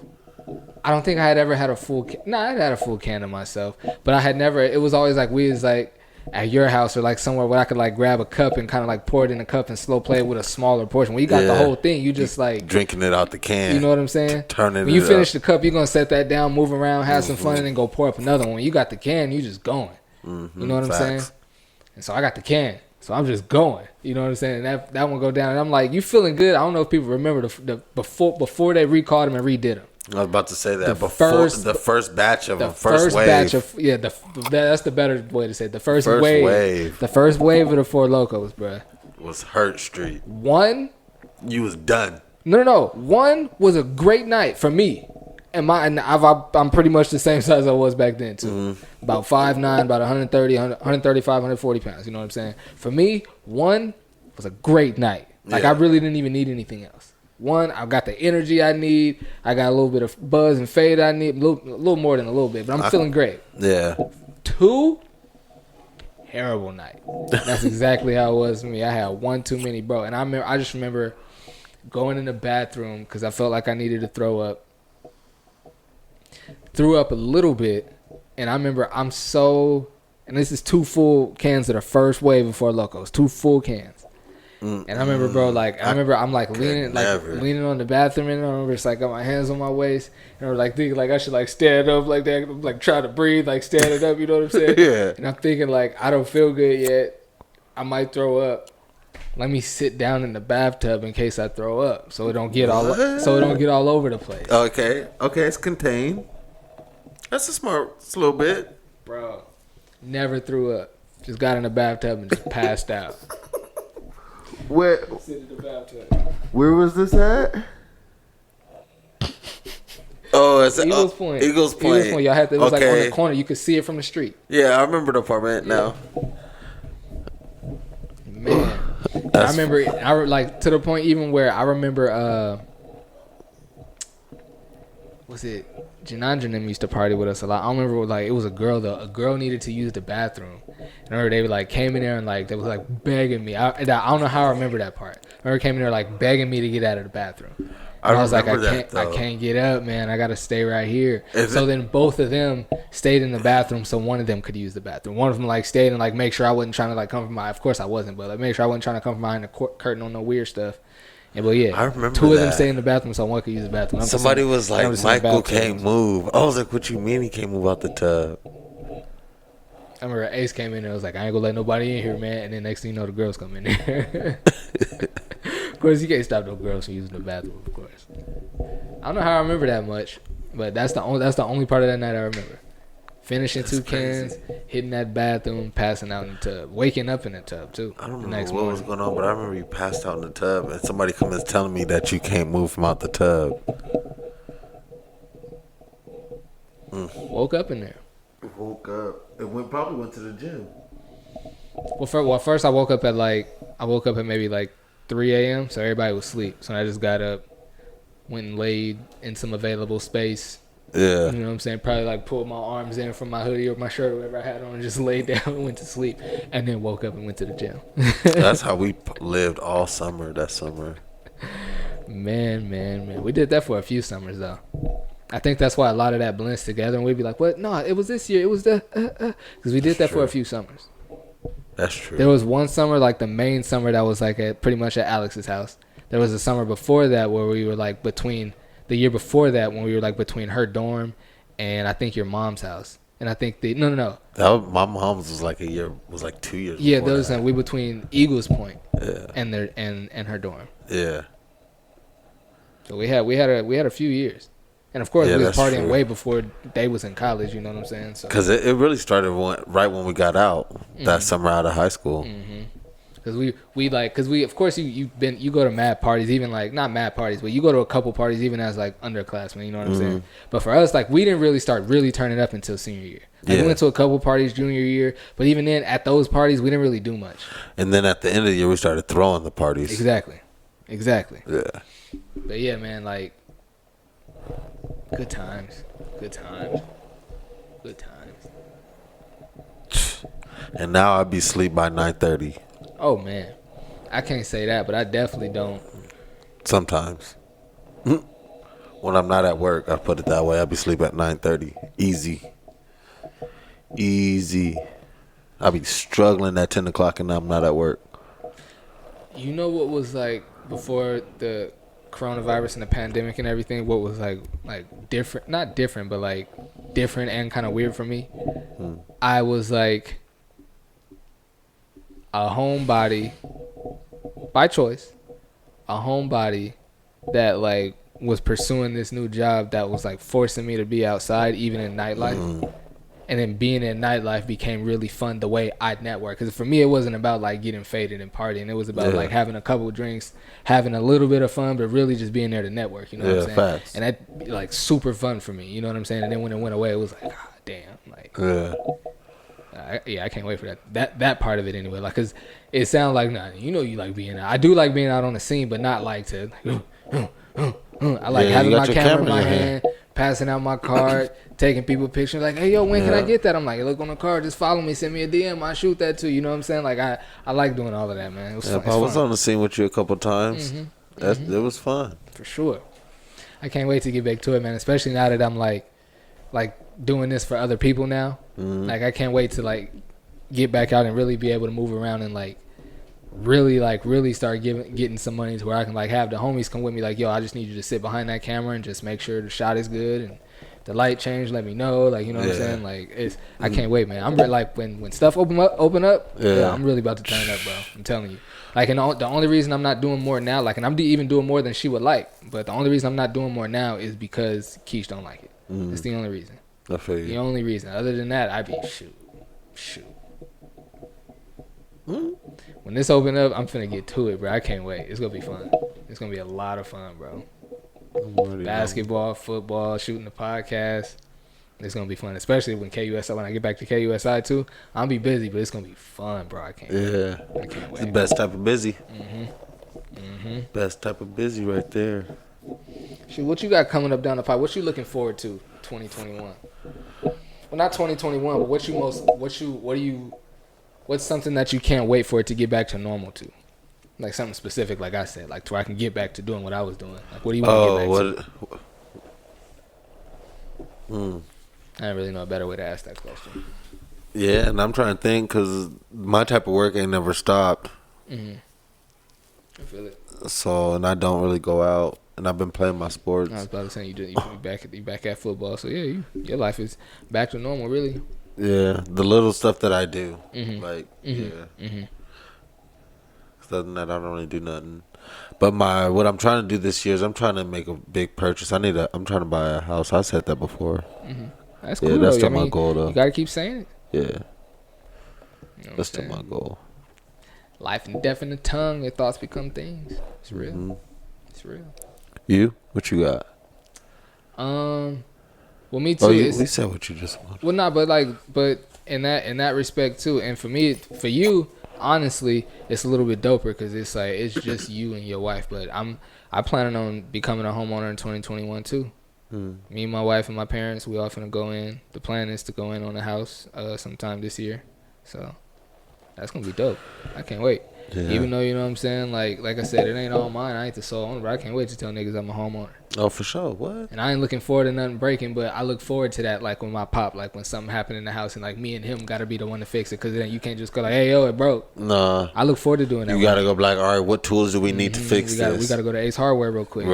A: I don't think I had ever had a full. I had a full can of myself, but I had never. It was always like we was like at your house or like somewhere where I could like grab a cup and kind of like pour it in a cup and slow play it with a smaller portion. When you got the whole thing, you just like
B: drinking it out the can.
A: You know what I'm saying?
B: Turning it.
A: When you finish the cup, you're gonna set that down, move around, have some fun, and then go pour up another one. When you got the can, you just going. You know what I'm saying? And so I got the can, so I'm just going. You know what I'm saying? And that one go down, and I'm like, you feeling good? I don't know if people remember the before they recalled them and redid them.
B: I was about to say that the first batch of them, first wave.
A: Batch of that's the better way to say it. The first wave. The first wave of the Four Locos, bro.
B: Was Hurt Street.
A: One. You
B: was done.
A: No. One was a great night for me, and I'm pretty much the same size I was back then too. About 5'9", about 135, 140 pounds. You know what I'm saying? For me, one was a great night. Like I really didn't even need anything else. One, I got the energy I need. I got a little bit of buzz and fade I need. A little more than a little bit, but I'm feeling great.
B: Yeah.
A: Two, terrible night. That's exactly how it was for me. I had one too many, bro. And I just remember going in the bathroom because I felt like I needed to throw up. Threw up a little bit, and I remember and this is 2 full cans of the first wave of Four Locos. 2 full cans. And I remember, bro, like, I'm like leaning on the bathroom, and I remember it's like got my hands on my waist, and I'm like thinking like I should like stand up like that, like try to breathe, like standing up, you know what I'm saying?
B: Yeah.
A: And I'm thinking like I don't feel good yet, I might throw up. Let me sit down in the bathtub in case I throw up, so it don't get all over the place.
B: Okay, it's contained. That's a little bit,
A: bro. Never threw up. Just got in the bathtub and just passed out.
B: Where was this at? Oh, it's
A: Eagles Point.
B: Eagles Point.
A: Y'all had to, it was like on the corner. You could see it from the street.
B: Yeah, I remember the apartment now.
A: Man, I remember. Like to the point even where I remember. Was it Janandra and them used to party with us a lot? I don't remember. Like it was a girl though. A girl needed to use the bathroom. I remember they like came in there and like they was like begging me. I don't know how I remember that part. I remember came in there like begging me to get out of the bathroom. I was like, I can't get up, man. I gotta stay right here. So then both of them stayed in the bathroom, so one of them could use the bathroom. One of them like stayed and like make sure I wasn't trying to like come from my. Of course I wasn't, but like make sure I wasn't trying to come from behind the curtain on no weird stuff. And but yeah,
B: I remember
A: 2 of them stayed in the bathroom, so one could use the bathroom.
B: Somebody was like, Michael can't move. I was like, what you mean he can't move out the tub?
A: I remember Ace came in and was like, I ain't gonna let nobody in here, man. And then next thing you know, the girls come in there. Of course, you can't stop no girls from using the bathroom, of course. I don't know how I remember that much, but that's the only part of that night I remember. Finishing 2 cans, hitting that bathroom, passing out in the tub, waking up in the tub too.
B: I don't remember what was going on, but I remember you passed out in the tub, and somebody come and telling me that you can't move from out the tub.
A: Woke up in there.
B: Woke up. It probably went to the gym.
A: Well, first I woke up at maybe like 3 a.m. So everybody was asleep. So I just got up, went and laid in some available space.
B: Yeah.
A: You know what I'm saying? Probably like pulled my arms in from my hoodie or my shirt or whatever I had on and just laid down and went to sleep. And then woke up and went to the gym.
B: That's how we lived all summer that summer.
A: Man. We did that for a few summers though. I think that's why a lot of that blends together and we'd be like, what? No, it was this year. It was because we did that for a few summers.
B: That's true.
A: There was one summer, like the main summer that was like pretty much at Alex's house. There was a summer before that where we were like between the year before that when we were like between her dorm and I think your mom's house. And I think no.
B: My mom's was like 2 years.
A: Yeah, those we between Eagles Point and her dorm.
B: Yeah.
A: So we had a few years. And of course, we was partying way before they was in college. You know what I'm saying?
B: Because it really started right when we got out that summer out of high school.
A: Because we of course you go to mad parties, even like not mad parties, but you go to a couple parties even as like underclassmen. You know what I'm saying? But for us, like we didn't really start turning up until senior year. Like, we went to a couple parties junior year, but even then at those parties we didn't really do much. And
B: then at the end of the year we started throwing the parties.
A: Exactly.
B: Yeah.
A: But yeah, man, like. Good times.
B: And now I'd be asleep by 9:30.
A: Oh man, I can't say that, but I definitely don't.
B: Sometimes, when I'm not at work, I put it that way. I'd be asleep at 9:30. Easy. I be struggling at 10 o'clock and I'm not at work.
A: You know what was like before the coronavirus and the pandemic and everything? What was like different? Not different, but like different and kind of weird for me. I was like a homebody by choice, a homebody that like was pursuing this new job that was like forcing me to be outside even in nightlife. And then being in nightlife became really fun the way I'd network. Because for me, it wasn't about like getting faded and partying. It was about like having a couple of drinks, having a little bit of fun, but really just being there to network. You know what I'm saying?
B: Facts.
A: And that like super fun for me. You know what I'm saying? And then when it went away, it was like, ah, damn. Like, I can't wait for that part of it anyway. Like, cause it sounds like, nah, you know, you like being out. I do like being out on the scene, but not like to. I like having my camera in my hand, passing out my card, taking people pictures. Like, hey, yo, when can I get that? I'm like, look on the card, just follow me, send me a DM, I shoot that too. You know what I'm saying? Like, I like doing all of that, man. It was fun.
B: I was on the scene with you a couple times. It was fun
A: for sure. I can't wait to get back to it, man. Especially now that I'm like doing this for other people now. Like, I can't wait to like get back out and really be able to move around and like really start getting some money to where I can like have the homies come with me. Like, yo, I just need you to sit behind that camera and just make sure the shot is good and the light change. Let me know, like, you know what I'm saying. Like, I can't wait, man. I'm like when stuff open up. I'm really about to turn up, bro. I'm telling you. Like, and the only reason I'm not doing more now, like, and I'm even doing more than she would like, but the only reason I'm not doing more now is because Keish don't like it. That's the only reason.
B: I feel you.
A: The only reason. Other than that, I'd be shoot. When this open up, I'm finna get to it, bro. I can't wait. It's gonna be fun. It's gonna be a lot of fun, bro. Basketball, football, shooting the podcast. It's gonna be fun, especially when I get back to KUSI too. I'll be busy, but it's gonna be fun, bro. I can't wait. I can't wait.
B: It's the best type of busy. Best type of busy right there.
A: Shoot, what you got coming up down the pipe? What you looking forward to 2021? Well, not 2021, but what's something that you can't wait for it to get back to normal to? Like something specific, like I said, like to where I can get back to doing what I was doing. Like, what do you want to get back to? I don't really know a better way to ask that question.
B: Yeah, and I'm trying to think because my type of work ain't never stopped.
A: I feel it.
B: So, and I don't really go out, and I've been playing my sports.
A: I was about to say you back at football, so yeah, your life is back to normal, really.
B: Yeah, the little stuff that I do, Other than that, I don't really do nothing. But what I'm trying to do this year is I'm trying to make a big purchase. I'm trying to buy a house. I said that before.
A: That's cool.
B: Yeah, that's
A: still
B: my goal, though.
A: You gotta keep saying it.
B: Yeah,
A: you know
B: that's still my goal.
A: Life and death in the tongue. Your thoughts become things. It's real. It's real.
B: You? What you got?
A: Well, me too.
B: We said what you just wanted.
A: Well, but in that respect too, and for you, honestly, it's a little bit doper because it's like it's just you and your wife. But I planning on becoming a homeowner in 2021 too. Me and my wife and my parents, we all finna go in. The plan is to go in on the house sometime this year, so that's gonna be dope. I can't wait. Yeah. Even though, you know what I'm saying, like I said, it ain't all mine. I ain't the sole owner, but I can't wait to tell niggas I'm a homeowner.
B: Oh, for sure. What?
A: And I ain't looking forward to nothing breaking, but I look forward to that, like when my pop, like when something happened in the house and like me and him got to be the one to fix it, because then you can't just go like, hey, yo, it broke.
B: Nah.
A: I look forward to doing that.
B: You got to go like, all right, what tools do we need to fix this?
A: We got to go to Ace Hardware real quick.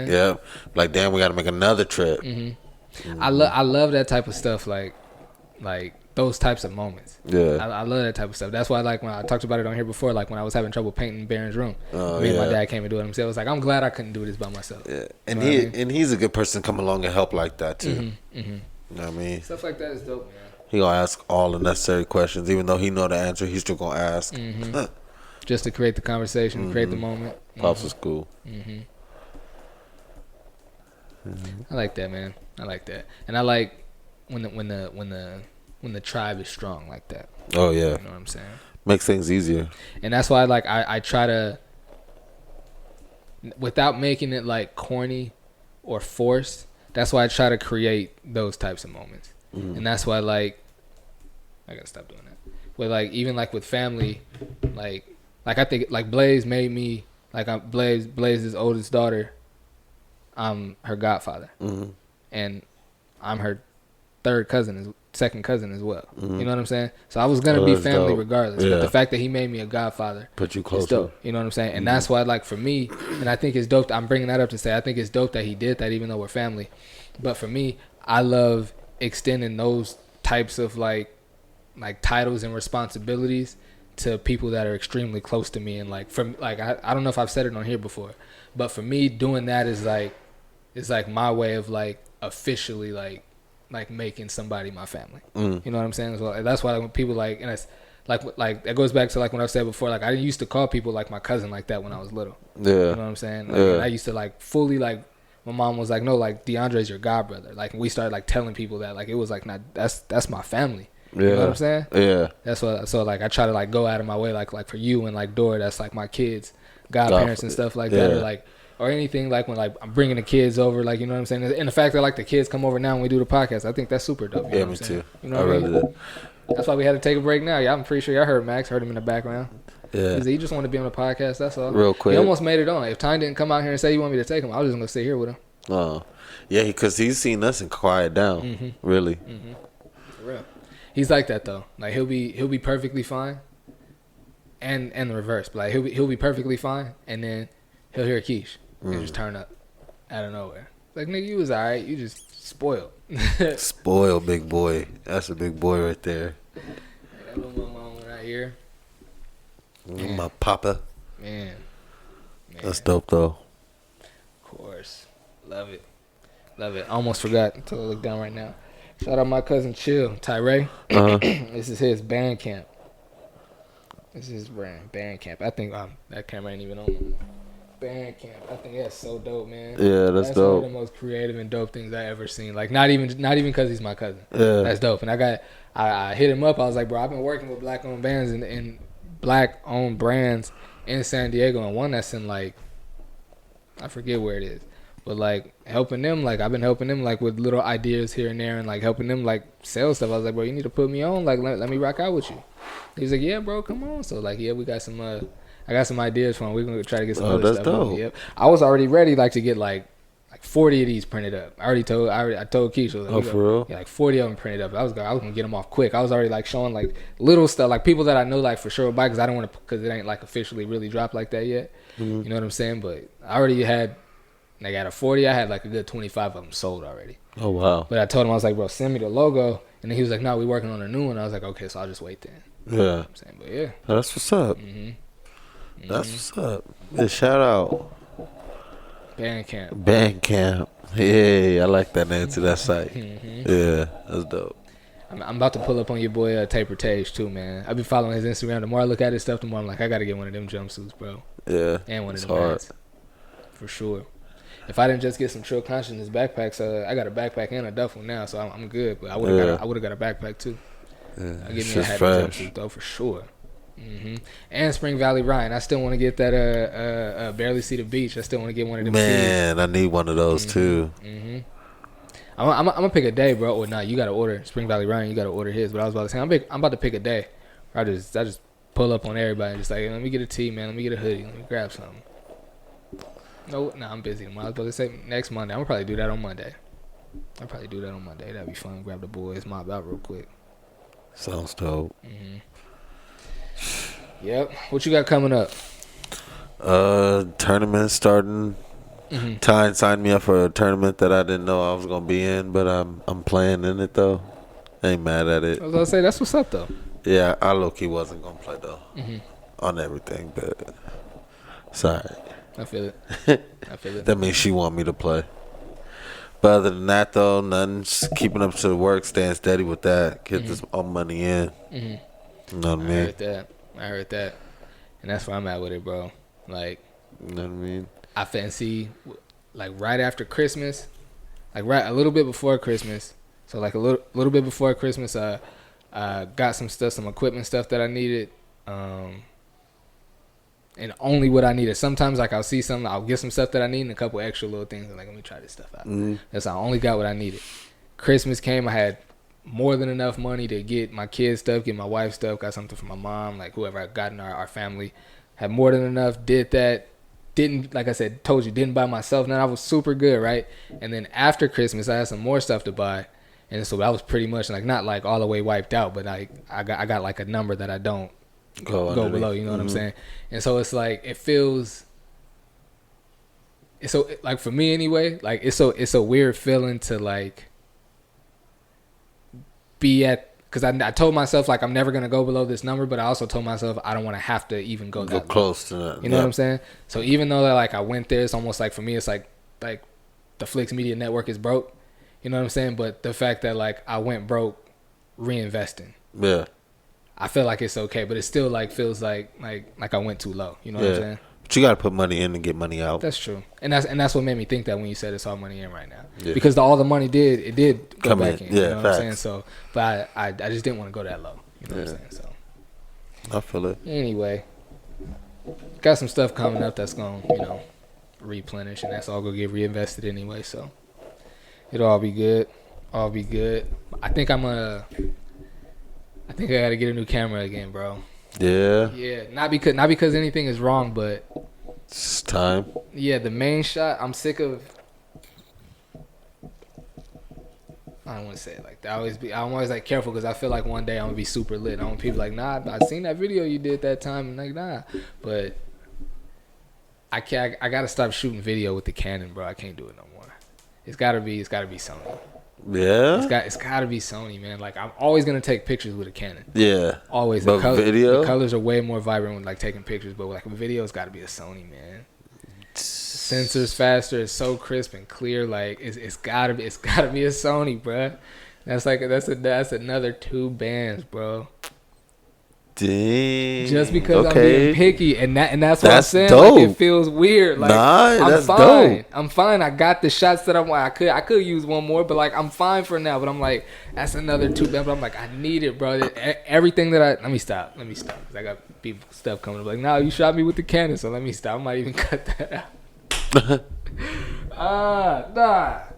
B: Yeah. Like, damn, we got to make another trip.
A: I love that type of stuff, like those types of moments.
B: Yeah.
A: I love that type of stuff. That's why, like, when I talked about it on here before, like when I was having trouble painting Baron's room, me and my dad came and do it himself. I was like, I'm glad I couldn't do this by myself.
B: Yeah. And he's a good person to come along and help like that too. You know what I mean?
A: Stuff like that is dope, man.
B: He gonna ask all the necessary questions, even though he know the answer. He's still gonna ask,
A: just to create the conversation, create the moment.
B: Pops is cool.
A: I like that, man. I like that, and I like when the tribe is strong like that.
B: Oh yeah,
A: you know what I'm saying?
B: Makes things easier.
A: And that's why, like, I try to, without making it like corny or forced. That's why I try to create those types of moments, and that's why, like, I gotta stop doing that. But like, even like with family, like I think like Blaze made me like Blaze's oldest daughter. I'm her godfather, and I'm her third cousin second cousin as well. You know what I'm saying? So I was gonna be family regardless. But the fact that he made me a godfather,
B: put you closer.
A: Dope. You know what I'm saying? And that's why, like, for me, and I think it's dope. I'm bringing that up to say I think it's dope that he did that, even though we're family. But for me, I love extending those types of like titles and responsibilities to people that are extremely close to me. And like, from like, I don't know if I've said it on here before, but for me, doing that is like my way of like officially like making somebody my family. You know what I'm saying? So that's why when people like, and it's like that goes back to like when I've said before, like I used to call people like my cousin like that when I was little. You know what I'm saying? Like, I used to like fully like, my mom was like, no, like DeAndre's your god brother. Like we started like telling people that, like it was like, not, that's my family. You know what I'm saying? Yeah. That's what. So like I try to like go out of my way, like for you and like Dora, that's like my kids, godparents and stuff like that, or like, or anything like when like I'm bringing the kids over, like, you know what I'm saying? And the fact that like the kids come over now when we do the podcast, I think that's super dope. You know
B: me too.
A: You know what I mean? That's why we had to take a break now. Yeah, I'm pretty sure y'all heard Max, heard him in the background. Yeah. He just wanted to be on the podcast, that's all. Real quick. He almost made it on. If Tyne didn't come out here and say he wanted me to take him, I was just going to sit here with him.
B: Oh. Yeah, because he's seen us and quiet down. Really.
A: For real. He's like that though. Like he'll be perfectly fine. And the reverse. But like he'll be perfectly fine, and then he'll hear Keish and just turn up out of nowhere. Like, nigga, you was alright, you just spoiled.
B: Spoiled, big boy. That's a big boy right there.
A: That little mama right here.
B: My papa.
A: Man.
B: That's dope though.
A: Of course. Love it. I almost forgot until I look down right now. Shout out my cousin Chill, Tyree. This is his band camp. This is his brand, band camp. I think that camera ain't even on. Band camp. I think that's so dope, man.
B: Yeah, that's dope.
A: One of the most creative and dope things I ever seen. Like not even because he's my cousin. Yeah, that's dope. And I hit him up. I was like, bro, I've been working with black owned bands and black owned brands in San Diego, and one that's in like, I forget where it is. But like helping them, like I've been helping them like with little ideas here and there, and like helping them like sell stuff. I was like, bro, you need to put me on. Like let me rock out with you. He was like, yeah, bro, come on. So like, yeah, we got some. I got some ideas for him. We're gonna try to get some other stuff. Dope. Yep. I was already ready like to get like 40 of these printed up. I told Keisha. Like,
B: for real?
A: Yeah, like 40 of them printed up. I was gonna get them off quick. I was already like showing like little stuff, like people that I know like for sure will buy, because I don't want to, because it ain't like officially really dropped like that yet. You know what I'm saying? But I already had. Like out of 40, I had like a good 25 of them sold already. Oh, wow. But I told him, I was like, bro, send me the logo. And then he was like, no, we working on a new one. I was like, okay, so I'll just wait then. Yeah. You know what I'm saying? But yeah.
B: That's what's up. That's what's up. Yeah, shout out. Bandcamp. Yeah, I like that name to that site. Yeah, that's dope.
A: I'm about to pull up on your boy Taper Tage too, man. I've been following his Instagram. The more I look at his stuff, the more I'm like, I got to get one of them jumpsuits, bro. Yeah. And one of them hats. For sure. If I didn't just get some Trill Consciousness backpacks, I got a backpack and a duffel now, so I'm good. But I would have got a backpack too. Yeah, I'll give me a hat and jumpsuit though for sure. And Spring Valley Ryan, I still want to get that Barely See the Beach. I still want to get one of them.
B: Man, tees. I need one of those too.
A: I'm gonna pick a day, bro. Or not, you gotta order Spring Valley Ryan. You gotta order his. But I was about to say, I'm about to pick a day. I just pull up on everybody and just like, let me get a tee, man. Let me get a hoodie. Let me grab something. No, I'm busy tomorrow. I was about to say next Monday. I'm gonna probably do that on Monday. That'd be fun. Grab the boys, mob out real quick.
B: Sounds dope.
A: Yep. What you got coming up?
B: Tournament starting. Tyne signed me up for a tournament that I didn't know I was gonna be in, but I'm playing in it though. Ain't mad at it.
A: I was gonna say that's what's up though.
B: Yeah, I low-key wasn't gonna play though on everything, but sorry.
A: I feel it.
B: That means she want me to play. But other than that, though, nothing. Just keeping up to the work, staying steady with that. Get this all money in. You know what I mean?
A: I heard that. And that's where I'm at with it, bro. Like,
B: you know what I mean?
A: I fancy, like, right after Christmas, like, right a little bit before Christmas. So, like, a little bit before Christmas, got some stuff, some equipment stuff that I needed. And only what I needed. Sometimes, like, I'll see something, I'll get some stuff that I need and a couple extra little things. Like, let me try this stuff out. That's how I only got what I needed. Christmas came, I had more than enough money to get my kids' stuff, get my wife's stuff, got something for my mom, like, whoever I got in our family. Had more than enough, did that. Didn't, like I said, told you, didn't buy myself. Now I was super good, right? And then after Christmas, I had some more stuff to buy. And so I was pretty much like not like all the way wiped out, but like I got like a number that I don't go below. You know what I'm saying? And so it's like it feels. It's so like for me anyway. Like it's a weird feeling to like be at, because I told myself like I'm never gonna go below this number, but I also told myself I don't want to have to even go that
B: close to that.
A: You know what I'm saying? So even though that like I went there, it's almost like for me it's like the Flix Media Network is broke. You know what I'm saying? But the fact that like I went broke reinvesting.
B: Yeah.
A: I feel like it's okay, but it still like feels like I went too low. You know what I'm saying?
B: But you gotta put money in to get money out.
A: That's true, and that's what made me think that when you said it's all money in right now, because all the money did go
B: come
A: back in.
B: Yeah,
A: you know what I'm saying? So, but I just didn't want to go that low. You know what I'm saying? So,
B: I feel it.
A: Anyway, got some stuff coming up that's gonna replenish, and that's all gonna get reinvested anyway. So, it'll all be good. All be good. I think I gotta get a new camera again, bro.
B: Yeah.
A: Yeah, not because anything is wrong, but
B: it's time. Yeah,
A: the main shot, I'm sick of. I don't want to say it like that. I'm always like careful because I feel like one day I'm gonna be super lit. I want people like, nah, I seen that video you did that time, and like, nah, but I gotta stop shooting video with the Canon, bro. I can't do it no more. It's gotta be Sony.
B: Yeah,
A: it's gotta be Sony, man. Like I'm always gonna take pictures with a Canon.
B: Yeah,
A: always.
B: But video,
A: the colors are way more vibrant when like taking pictures, but like video, it's gotta be a Sony, man. Sensors faster, it's so crisp and clear. Like it's gotta be a Sony, bro. That's another 2 bands, bro.
B: Dang.
A: Just because I'm being picky, and that's what I'm saying.
B: Dope.
A: Like, it feels weird. Like,
B: that's
A: fine.
B: dope.
A: I'm fine. I got the shots that I could use one more, but like I'm fine for now. But I'm like, that's another 2 bands. But I'm like, I need it, bro. Everything that let me stop. Cause I got stuff coming up. Like, no, you shot me with the Canon, so let me stop. I might even cut that out. Nah.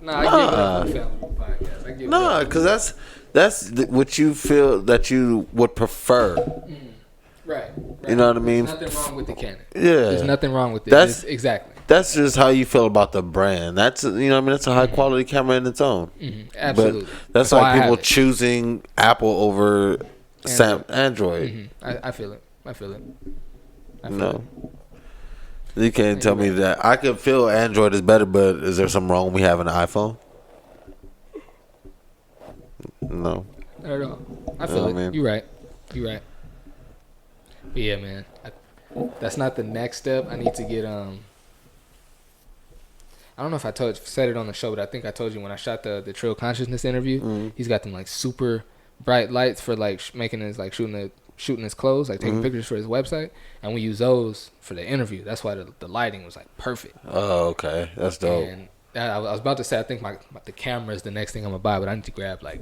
A: I give it up for the FamilyRoom podcast.
B: Nah, because that's what you feel that you would prefer.
A: Right.
B: You know what I mean?
A: There's nothing wrong with the Canon.
B: Yeah.
A: There's nothing wrong with it. Exactly.
B: That's just how you feel about the brand. That's that's a high quality camera in its own.
A: Absolutely.
B: But that's like people choosing Apple over Android.
A: I feel it.
B: No. You can't tell me that. I could feel Android is better, but is there something wrong when we have an iPhone? No.
A: Not at all. I feel it. Man. You're right. But yeah, man. That's not the next step. I need to get I don't know if I said it on the show, but I think I told you when I shot the Trill Consciousness interview. He's got them like super bright lights for like making his like shooting his clothes, like taking pictures for his website, and we use those for the interview. That's why the lighting was like perfect.
B: Oh, okay, that's dope.
A: And I was about to say I think the camera is the next thing I'm gonna buy, but I need to grab like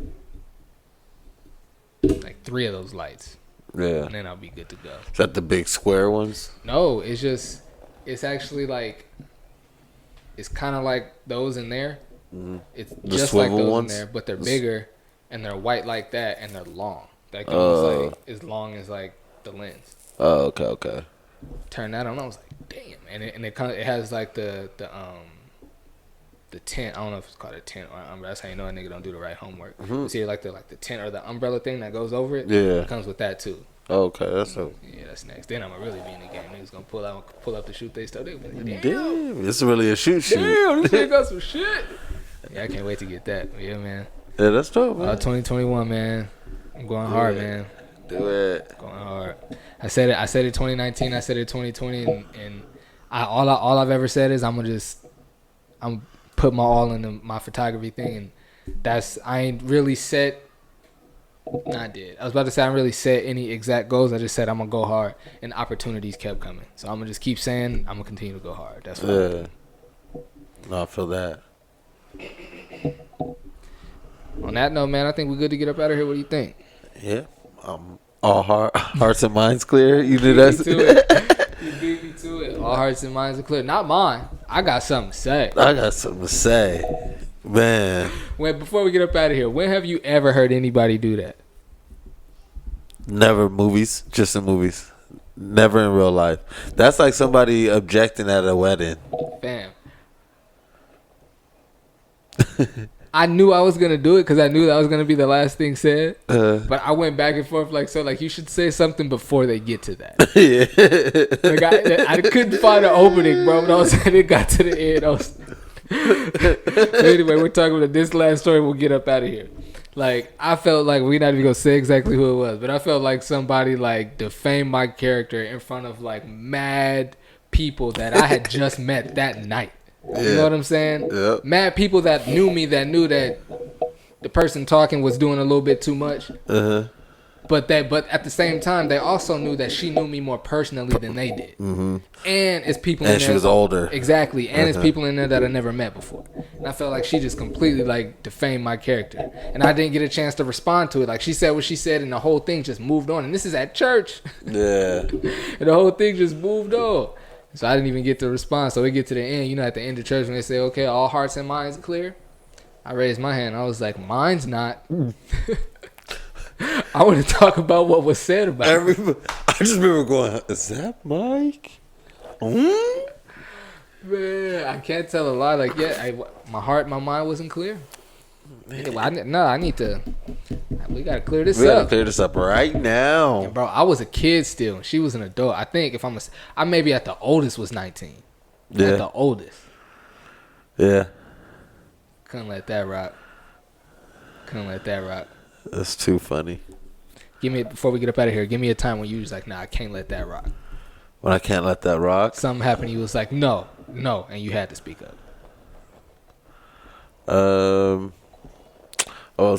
A: 3 of those lights.
B: Yeah,
A: and then I'll be good to go.
B: Is that the big square ones?
A: No, it's actually like, it's kind of like those in there. It's the just like those ones in there, but they're bigger and they're white like that, and they're long. Like almost like as long as like the lens.
B: Oh, okay.
A: Turn that on. I was like, damn, and it has like the tint. I don't know if it's called a tint or umbrella. That's how you know a nigga don't do the right homework. You see like the tint or the umbrella thing that goes over it.
B: Yeah,
A: it comes with that too.
B: Okay, that's dope.
A: Yeah, that's next. Then I'm gonna really be in the game. Niggas gonna pull up to shoot they stuff. They be like,
B: damn, this is really a shoot.
A: Damn, this nigga got some shit. Yeah, I can't wait to get that. Yeah, man.
B: Yeah, that's dope, man.
A: 2021, man. I'm going hard, man.
B: Do it.
A: Going hard. I said it 2019. I said it 2020, and all I've ever said is I'm put my all into my photography thing, and I ain't really set. I did. I was about to say I didn't really set any exact goals. I just said I'm gonna go hard, and opportunities kept coming. So I'm gonna just keep saying I'm gonna continue to go hard. That's what I'm doing.
B: No, I feel that.
A: On that note, man, I think we're good to get up out of here. What do you think?
B: Yeah. All hearts and minds clear. You knew that.
A: You beat me to it. All hearts and minds are clear. Not mine. I got something to say.
B: Man.
A: Before we get up out of here, when have you ever heard anybody do that?
B: Never. Movies. Just in movies. Never in real life. That's like somebody objecting at a wedding.
A: Fam. I knew I was gonna do it because I knew that was gonna be the last thing said. But I went back and forth like you should say something before they get to that. Like I couldn't find an opening, bro. But I was saying it got to the end. But anyway, we're talking about this last story. We'll get up out of here. Like I felt like we're not even gonna say exactly who it was, but I felt like somebody like defamed my character in front of like mad people that I had just met that night. You know what I'm saying?
B: Yep.
A: Mad people that knew me, that knew that the person talking was doing a little bit too much. But at the same time, they also knew that she knew me more personally than they did. And it's people in there.
B: And she was older.
A: Exactly. And it's people in there that I never met before. And I felt like she just completely like defamed my character. And I didn't get a chance to respond to it. Like she said what she said and the whole thing just moved on. And this is at church.
B: Yeah.
A: And the whole thing just moved on. So I didn't even get to respond. So we get to the end. You know, at the end of church when they say, okay, all hearts and minds clear. I raised my hand. I was like, mine's not. I want to talk about what was said about it.
B: I just remember going, is that Mike?
A: Man, I can't tell a lie. Like, my heart, my mind wasn't clear. I need to. We gotta clear this up.
B: We gotta clear this up right now.
A: And bro, I was a kid still. She was an adult. I think if I maybe at the oldest was 19.
B: Yeah.
A: At the oldest.
B: Yeah.
A: Couldn't let that rock.
B: That's too funny.
A: Before we get up out of here, give me a time when you was like, nah, I can't let that rock.
B: When I can't let that rock?
A: Something happened, you was like, no, and you had to speak up.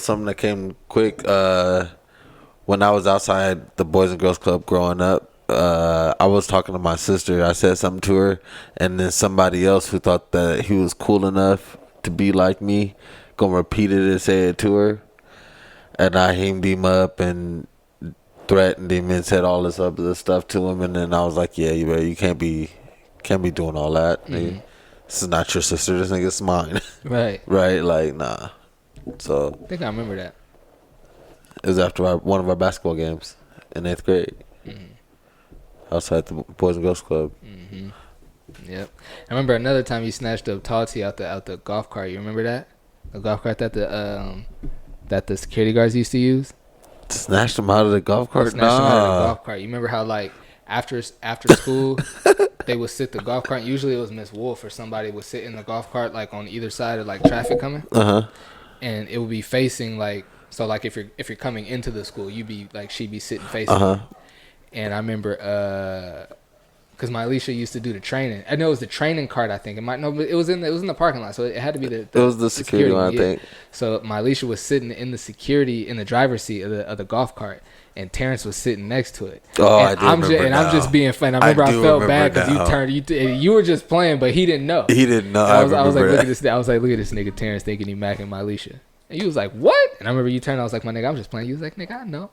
B: Something that came quick. When I was outside the Boys and Girls Club growing up, I was talking to my sister. I said something to her, and then somebody else who thought that he was cool enough to be like me gonna repeat it and say it to her. And I hemmed him up and threatened him and said all this other stuff to him. And then I was like, yeah, you can't be doing all that. Mm-hmm. This is not your sister. This nigga's mine.
A: Right.
B: Right? Like, nah. So
A: I think I remember that.
B: It was after one of our basketball games in 8th grade. Outside the Boys and Girls Club.
A: Yep. I remember another time you snatched up Tati out the golf cart. You remember that? The golf cart that the security guards used to use.
B: Snatched him out of the golf cart?
A: Snatched him out of the golf cart. You remember how like after school they would sit the golf cart. Usually it was Miss Wolf or somebody would sit in the golf cart like on either side of like traffic coming. And it would be facing like, so like if you're coming into the school, you'd be like, she'd be sitting facing. And I remember because my Alicia used to do the training. I know it was the training cart. I think but it was in the parking lot, so it had to be it
B: was the security one, I think.
A: So my Alicia was sitting in the driver's seat of the golf cart, and Terrence was sitting next to it.
B: Oh,
A: and
B: I do remember now.
A: I'm just being funny. I felt bad because you were just playing, but he didn't know.
B: He didn't know.
A: I was like, look at this. I was like, look at this nigga Terrence thinking he macking my Alicia. And you was like, what? And I remember you turned. I was like, my nigga, I'm just playing. You was like, nigga, I know.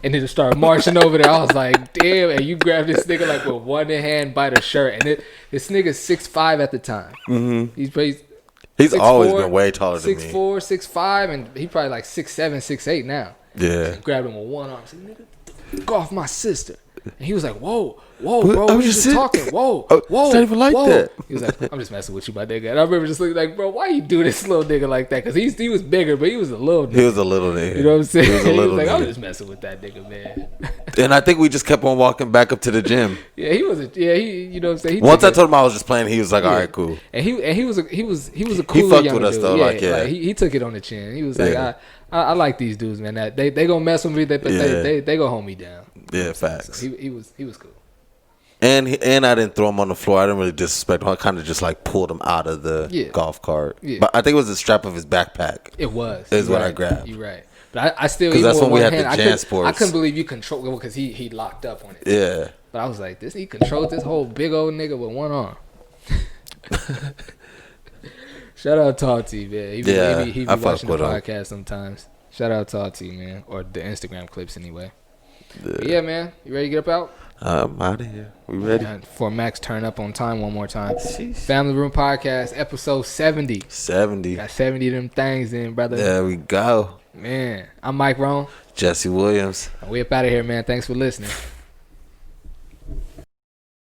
A: And then it started marching over there. I was like, damn. And you grabbed this nigga like with one hand by the shirt. And this nigga's 6'5" at the time.
B: He's always been way taller than me.
A: 6'4", 6'5", and he probably like 6'7", 6'8" now.
B: Yeah.
A: Grabbed him with one arm. Said, nigga, go off my sister. And he was like, whoa, bro, we just talking. Whoa.
B: It's not even like that.
A: He was like, I'm just messing with you, my nigga. And I remember just looking like, bro, why you do this little nigga like that? Because he was bigger, but he was a little nigga.
B: He was a little nigga.
A: You know what I'm saying?
B: He was a little
A: like,
B: nigga.
A: I'm just messing with that nigga, man.
B: And I think we just kept on walking back up to the gym.
A: Yeah, he was you know what I'm saying?
B: Once I told him I was just playing, he was like, all right, cool.
A: And he was a cooler
B: He fucked with us,
A: dude.
B: though. Like,
A: he took it on the chin. He was like, I like these dudes, man. That they gonna mess with me, but they gonna hold me down.
B: Yeah, facts.
A: So he was cool.
B: And I didn't throw him on the floor. I didn't really disrespect him. I kind of just like pulled him out of the golf cart. Yeah. But I think it was the strap of his backpack.
A: It was.
B: Is what I grabbed.
A: You're right. But I still,
B: because that's when we had
A: hand,
B: the Jan Sports.
A: I couldn't believe you controlled it because he locked up on it.
B: Yeah.
A: But I was like, he controlled this whole big old nigga with one arm. Shout out Tati, man. He be watching the podcast sometimes. Shout out Tati, man, or the Instagram clips anyway. Yeah, man. You ready to get up out?
B: I'm out of here. We ready?
A: For Max turn up on time one more time. Family Room Podcast, episode 70.
B: 70.
A: Got 70 of them things in, brother.
B: There we go.
A: Man, I'm Mike Rohn.
B: Jesse Williams.
A: We up out of here, man. Thanks for listening.